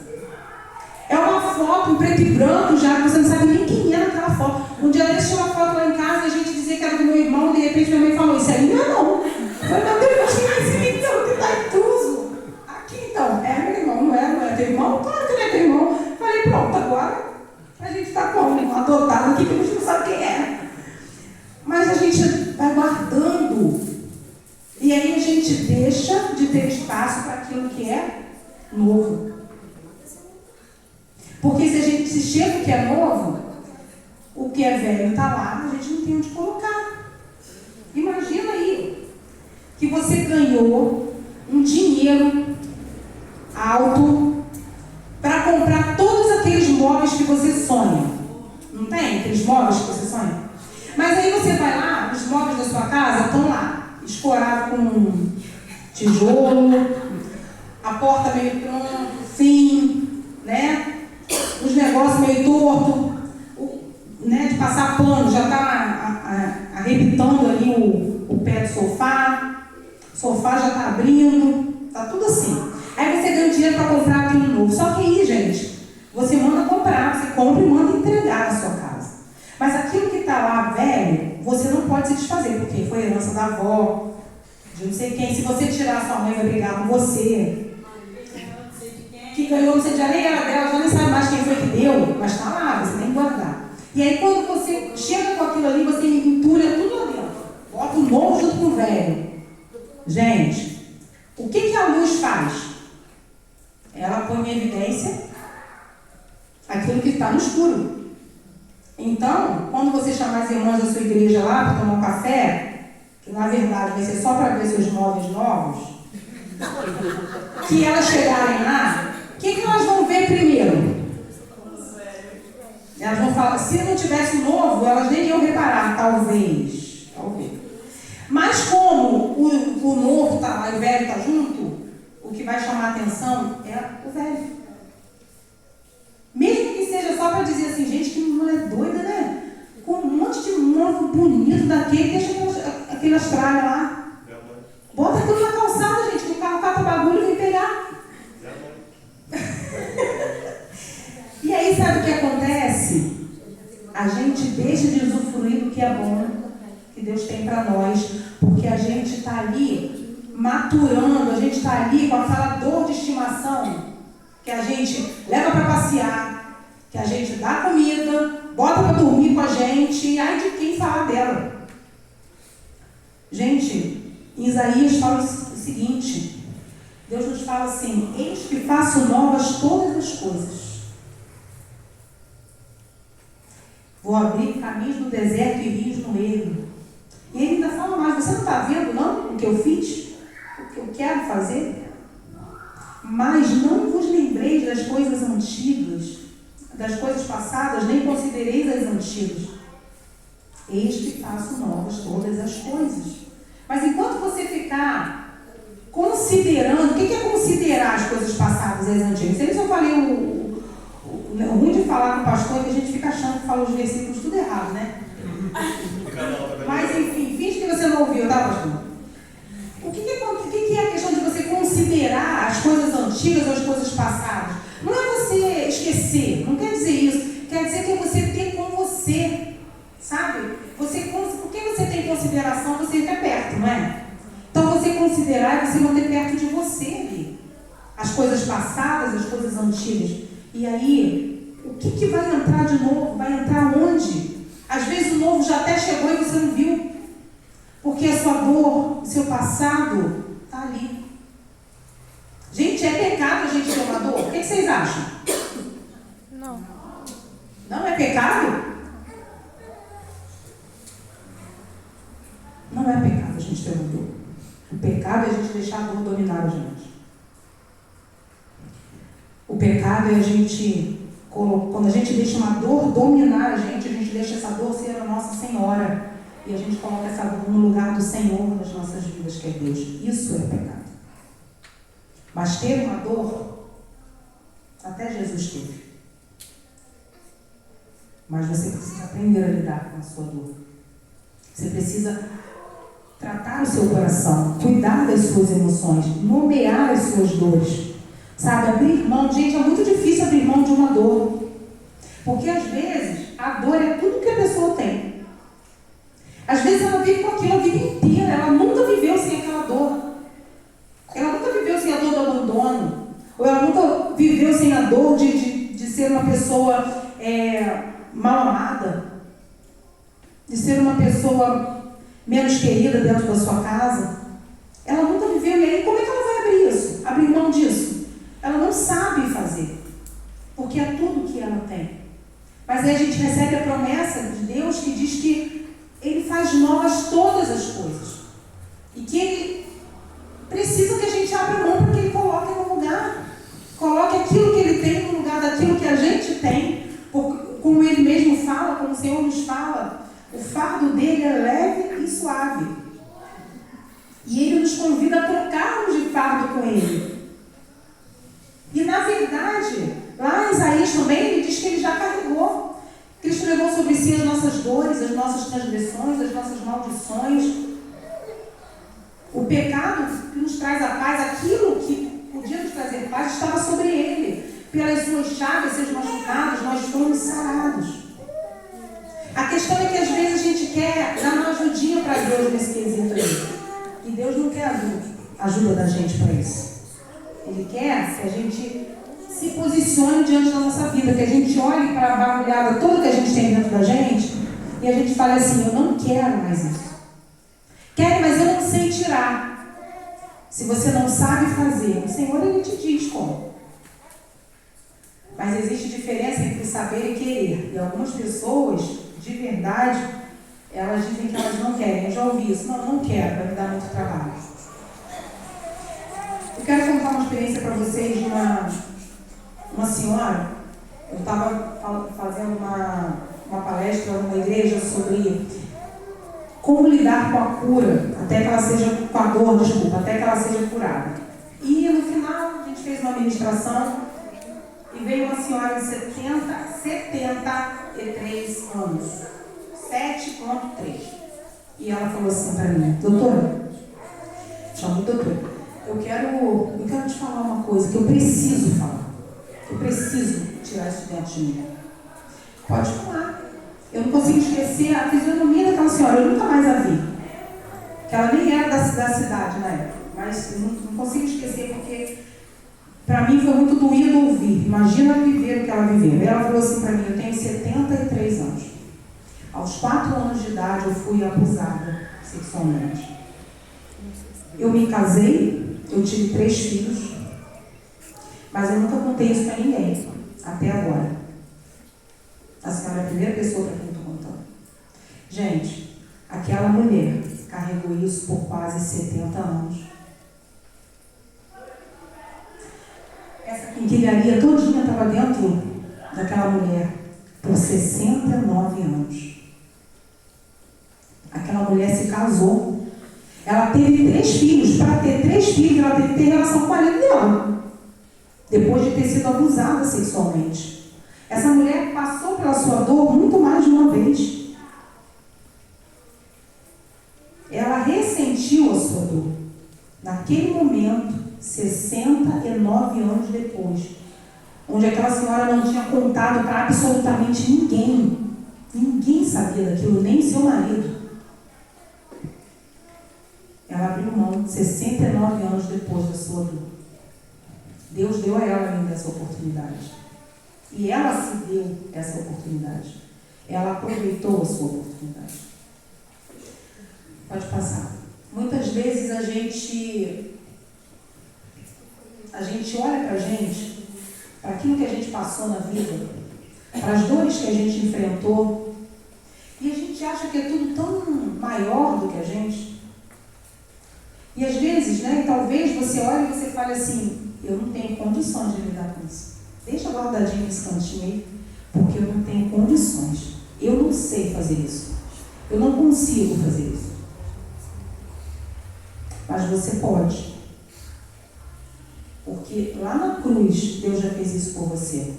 É uma foto em preto e branco já, que você não sabe nem quem é naquela foto. Um dia desse tinha uma foto lá em casa e a gente dizia que era do meu irmão, de repente minha mãe falou: isso aí não é não. Foi meu Deus, esse então, que tá intruso. Aqui então, é meu irmão, não é teu irmão? Claro que não é teu irmão. Falei, pronto, agora a gente está como? Adotado aqui que a gente não sabe quem é. Mas a gente vai guardando. E aí a gente deixa de ter espaço para aquilo que é novo. Porque se chega o que é novo, o que é velho está lá, a gente não tem onde colocar. Imagina aí que você ganhou um dinheiro alto para comprar todos aqueles móveis que você sonha. Não tem aqueles móveis que você sonha? Mas aí você vai lá, os móveis da sua casa estão lá, escorados com tijolo, a porta meio tronca, fim, né? Os negócios meio torto, né? De passar pano, já está debitando ali o pé do sofá, o sofá já está abrindo, está tudo assim. Aí você ganha dinheiro para comprar aquilo novo. Só que aí, gente, você manda comprar, você compra e manda entregar na sua casa. Mas aquilo que está lá velho, você não pode se desfazer, porque foi herança da avó, de não sei quem. Se você tirar, sua mãe vai brigar com você. Que ganhou, você já nem era dela, já nem sabe mais quem foi que deu, mas está lá, você tem que guardar. E aí quando você chega com aquilo ali, você entulha tudo lá dentro. Bota o novo junto com o velho. Gente, o que a luz faz? Ela põe em evidência aquilo que está no escuro. Então, quando você chamar as irmãs da sua igreja lá para tomar um café, que na verdade vai ser só para ver seus móveis novos, que elas chegarem lá, o que elas vão ver primeiro? Elas vão falar, se não tivesse novo, elas nem iam reparar, talvez. Mas como o novo está lá e o velho está junto, o que vai chamar a atenção é o velho. Mesmo que seja só para dizer assim, gente, que mulher doida, né? Com um monte de móvel bonito daquele, deixa aquelas tralhas lá. Bota aquilo na calçada, gente, que o carro cata bagulho e vem pegar. E aí, sabe o que acontece? A gente deixa de usufruir do que é bom, que Deus tem para nós, porque a gente está ali maturando, a gente está ali com aquela dor de estimação, que a gente leva para passear, que a gente dá comida, bota para dormir com a gente, e ai de quem falar dela. Gente, em Isaías fala o seguinte, Deus nos fala assim, eis que faço novas todas as coisas. Vou abrir caminhos no deserto e rios no ermo. E ele ainda fala mais, você não está vendo não o que eu fiz? O que eu quero fazer? Mas não vos lembreis das coisas antigas, das coisas passadas, nem considereis as antigas. Eis que faço novas todas as coisas. Mas enquanto você ficar considerando, o que é considerar as coisas passadas e as antigas? Não sei se eu falei o ruim de falar com o pastor é que a gente fica achando que fala os versículos tudo errado, né? Mas enfim, finge que você não ouviu, tá, pastor? O que é a questão de você considerar as coisas antigas ou as coisas passadas? Não é você esquecer, não quer dizer isso. Quer dizer que é você ter com você, sabe? Por que você tem consideração? Você fica perto, não é? Então você considerar é você manter perto de você ali. As coisas passadas, as coisas antigas. E aí, o que vai entrar de novo? Vai entrar onde? Às vezes o novo já até chegou e você não viu. Porque a sua dor, o seu passado, está ali. Gente, é pecado a gente ter uma dor? O que vocês acham? Não. Não é pecado? Não é pecado a gente ter uma dor. O pecado é a gente deixar a dor dominar a gente. O pecado é a gente, quando a gente deixa uma dor dominar a gente deixa essa dor ser a nossa Senhora. E a gente coloca essa dor no lugar do Senhor nas nossas vidas, que é Deus. Isso é pecado. Mas ter uma dor, até Jesus teve. Mas você precisa aprender a lidar com a sua dor. Você precisa tratar o seu coração, cuidar das suas emoções, nomear as suas dores. Sabe, abrir mão. Gente, é muito difícil abrir mão de uma dor. Porque às vezes a dor é tudo que a pessoa tem. Às vezes ela vive com aquilo a vida inteira. Ela nunca viveu sem aquela dor. Ela nunca viveu sem a dor do abandono. Ou ela nunca viveu sem a dor de ser uma pessoa mal amada. De ser uma pessoa menos querida dentro da sua casa. Ela nunca viveu. E aí como é que ela vai abrir isso? Abrir mão disso? Ela não sabe fazer. Porque é tudo que ela tem. Mas aí a gente recebe a promessa de Deus que diz que Ele faz novas todas as coisas. E que Ele precisa que a gente abra mão para que Ele coloque no lugar. Coloque aquilo que Ele tem no lugar daquilo que a gente tem. Como Ele mesmo fala, como o Senhor nos fala, o fardo dele é leve e suave. E Ele nos convida a trocarmos de fardo com Ele. E na verdade, lá em Isaías também, Ele diz que Ele já carregou. Cristo levou sobre si as nossas dores, as nossas transgressões, as nossas maldições. O pecado que nos traz a paz, aquilo que podia nos trazer paz, estava sobre ele. Pelas suas chagas, seus machucados, nós fomos sarados. A questão é que às vezes a gente quer dar uma ajudinha para Deus nesse quesito aí. E Deus não quer ajuda da gente para isso. Ele quer que a gente se posicione diante da nossa vida, que a gente olhe para a bagulhada toda que a gente tem dentro da gente e a gente fale assim, eu não quero mais isso. Quero, mas eu não sei tirar. Se você não sabe fazer, o Senhor, Ele te diz como. Mas existe diferença entre saber e querer. E algumas pessoas, de verdade, elas dizem que elas não querem. Eu já ouvi isso. Não quero, vai me dar muito trabalho. Eu quero contar uma experiência para vocês de uma senhora. Eu estava fazendo uma palestra numa igreja sobre como lidar com a cura, até que ela seja, com a dor, desculpa, até que ela seja curada. E no final, a gente fez uma ministração e veio uma senhora de 73 anos. 7,3. E ela falou assim para mim, doutora, chama doutora, eu quero te falar uma coisa que eu preciso falar. Eu preciso tirar isso dentro de mim. Pode falar. Eu não consigo esquecer a fisionomia daquela senhora, eu nunca mais a vi. Que ela nem era da cidade na época, mas eu não consigo esquecer porque para mim foi muito doído ouvir. Imagina viver o que ela viveu. E ela falou assim para mim, eu tenho 73 anos. Aos 4 anos de idade eu fui abusada sexualmente. Eu me casei, eu tive 3 filhos, mas eu nunca contei isso para ninguém, até agora. A senhora é a primeira pessoa para quem eu estou contando. Gente, aquela mulher carregou isso por quase 70 anos. Essa quinquilharia todinha estava dentro daquela mulher por 69 anos. Aquela mulher se casou. Ela teve 3 filhos. Para ter 3 filhos, ela teve que ter relação com o marido dela. Depois de ter sido abusada sexualmente. Essa mulher passou pela sua dor muito mais de uma vez. Ela ressentiu a sua dor. Naquele momento, 69 anos depois, onde aquela senhora não tinha contado para absolutamente ninguém. Ninguém sabia daquilo, nem seu marido. Ela abriu mão 69 anos depois da sua dor. Deus deu a ela ainda essa oportunidade. E ela se deu essa oportunidade. Ela aproveitou a sua oportunidade. Pode passar. Muitas vezes a gente olha para a gente, para aquilo que a gente passou na vida, para as dores que a gente enfrentou, e a gente acha que é tudo tão maior do que a gente. E às vezes, talvez você olhe e você fale assim, eu não tenho condições de lidar com isso. Deixa guardadinho nesse cantinho aí, porque eu não tenho condições. Eu não sei fazer isso. Eu não consigo fazer isso. Mas você pode. Porque lá na cruz, Deus já fez isso por você.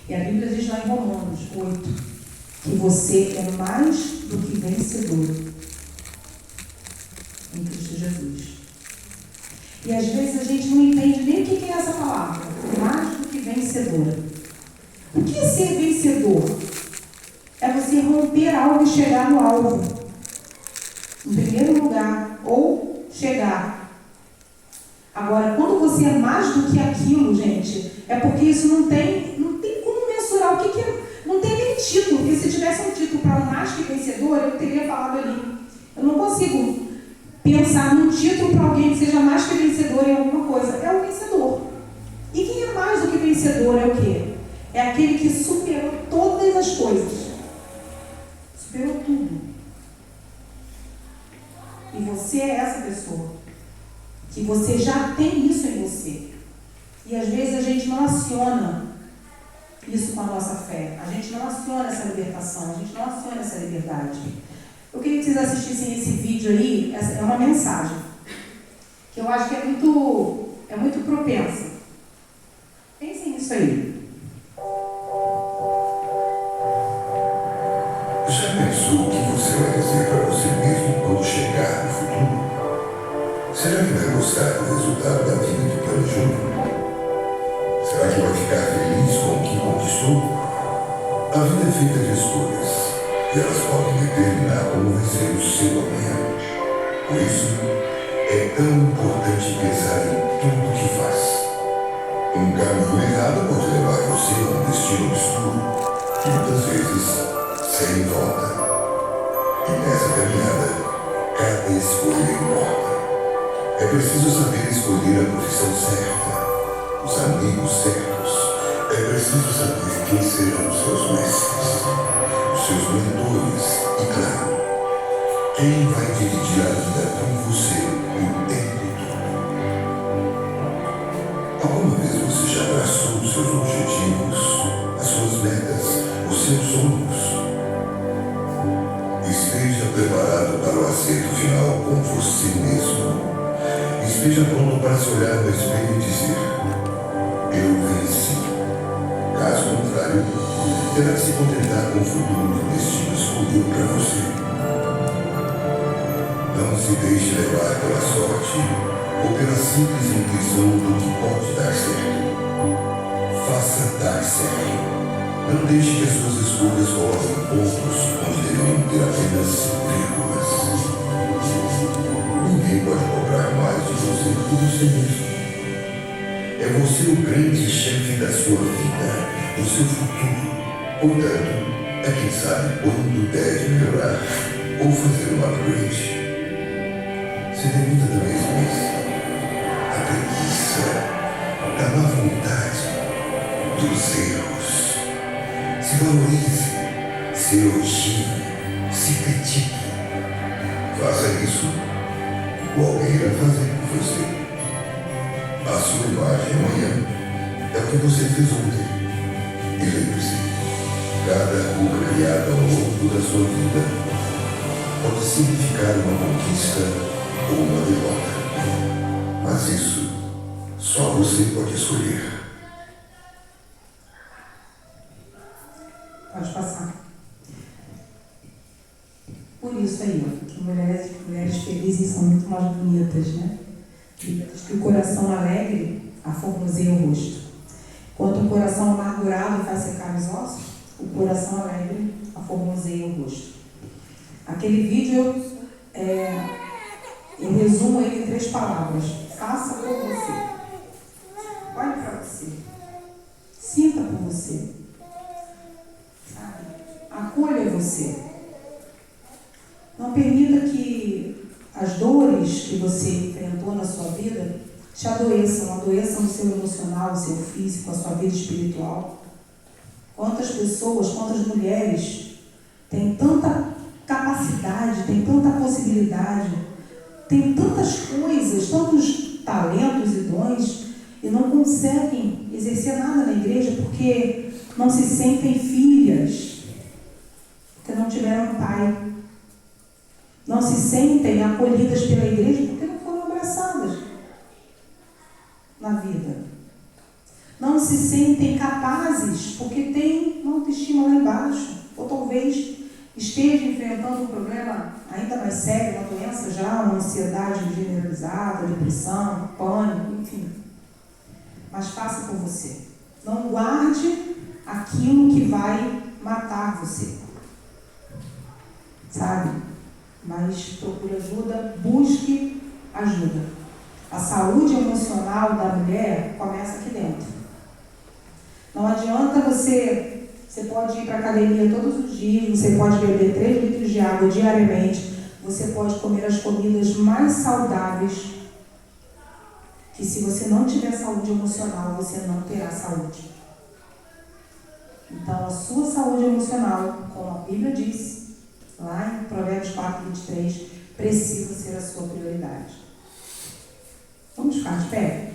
E a Bíblia diz lá em Romanos 8, que você é mais do que vencedor em Cristo Jesus. E às vezes a gente não entende nem o que é essa palavra. Mais do que vencedora. O que é ser vencedor? É você romper algo e chegar no alvo. Em primeiro lugar. Ou chegar. Agora, quando você é mais do que aquilo, gente, é porque isso não tem como mensurar o que é. Não tem nem título. Porque se tivesse um título para mais que vencedor, eu teria falado ali. Eu não consigo pensar num título para alguém que seja mais que vencedor em alguma coisa. É o vencedor. E quem é mais do que vencedor é o quê? É aquele que superou todas as coisas. Superou tudo. E você é essa pessoa. Que você já tem isso em você. E às vezes a gente não aciona isso com a nossa fé. A gente não aciona essa libertação. A gente não aciona essa liberdade. Eu queria que vocês assistissem esse vídeo aí. Essa é uma mensagem que eu acho que é muito propensa. Pensem nisso aí. vai ser o seu amanhã. Por isso, é tão importante pensar em tudo que faz. Um caminho errado pode levar você a um destino obscuro, e muitas vezes sem volta. E nessa caminhada, cada escolha importa. É preciso saber escolher a profissão certa, os amigos certos. É preciso saber quem serão os seus mestres, os seus mentores e, claro, quem vai dividir a vida com você o tempo todo. Alguma vez você já traçou os seus objetivos, as suas metas, os seus sonhos? Esteja preparado para o acerto final com você mesmo. Esteja pronto para se olhar no espelho e dizer: eu venci. Caso contrário, terá que se contentar com o futuro que o destino escolheu para você. Não se deixe levar pela sorte ou pela simples intuição do que pode dar certo. Faça dar certo. Não deixe que as suas escolhas coloquem pontos onde deveriam ter apenas vírgulas. Ninguém pode cobrar mais de você do que você mesmo. É você o grande chefe da sua vida, do seu futuro. Portanto, é quem sabe quando deve melhorar ou fazer um upgrade. Se demita da mesmice, da preguiça, da má vontade, dos erros. Se valorize, se elogie, se critique. Faça isso, ou alguém irá fazer por você. A sua imagem amanhã é o que você fez ontem. E lembre-se, cada ruga criada ao longo da sua vida pode significar uma conquista ou uma derrota. Mas isso só você pode escolher. Pode passar. Por isso aí, ó, que mulheres felizes são muito mais bonitas, né? Diz que o coração alegre aformoseia o rosto. Enquanto o coração amargurado faz secar os ossos, o coração alegre aformoseia o rosto. Aquele vídeo, eu resumo ele em 3 palavras. Faça por você. Olhe para você. Sinta por você. Sabe? Acolha você. Não permita que as dores que você enfrentou na sua vida te adoeçam o seu emocional, o seu físico, a sua vida espiritual. Quantas pessoas, quantas mulheres têm tanta capacidade, têm tanta possibilidade, têm tantas coisas, tantos talentos e dons e não conseguem exercer nada na igreja porque não se sentem filhas, porque não tiveram pai. Não se sentem acolhidas pela igreja porque não foram abraçadas na vida. Não se sentem capazes porque têm uma autoestima lá embaixo. Ou talvez esteja enfrentando um problema ainda mais sério, uma doença já, uma ansiedade generalizada, depressão, pânico, enfim. Mas faça por você. Não guarde aquilo que vai matar você. Sabe? Mas procure ajuda, busque ajuda. A saúde emocional da mulher começa aqui dentro. Não adianta você pode ir para a academia todos os dias, você pode beber 3 litros de água diariamente, você pode comer as comidas mais saudáveis, que se você não tiver saúde emocional, você não terá saúde. Então, a sua saúde emocional, como a Bíblia diz, lá em Provérbios 4:23, precisa ser a sua prioridade. Vamos ficar de pé?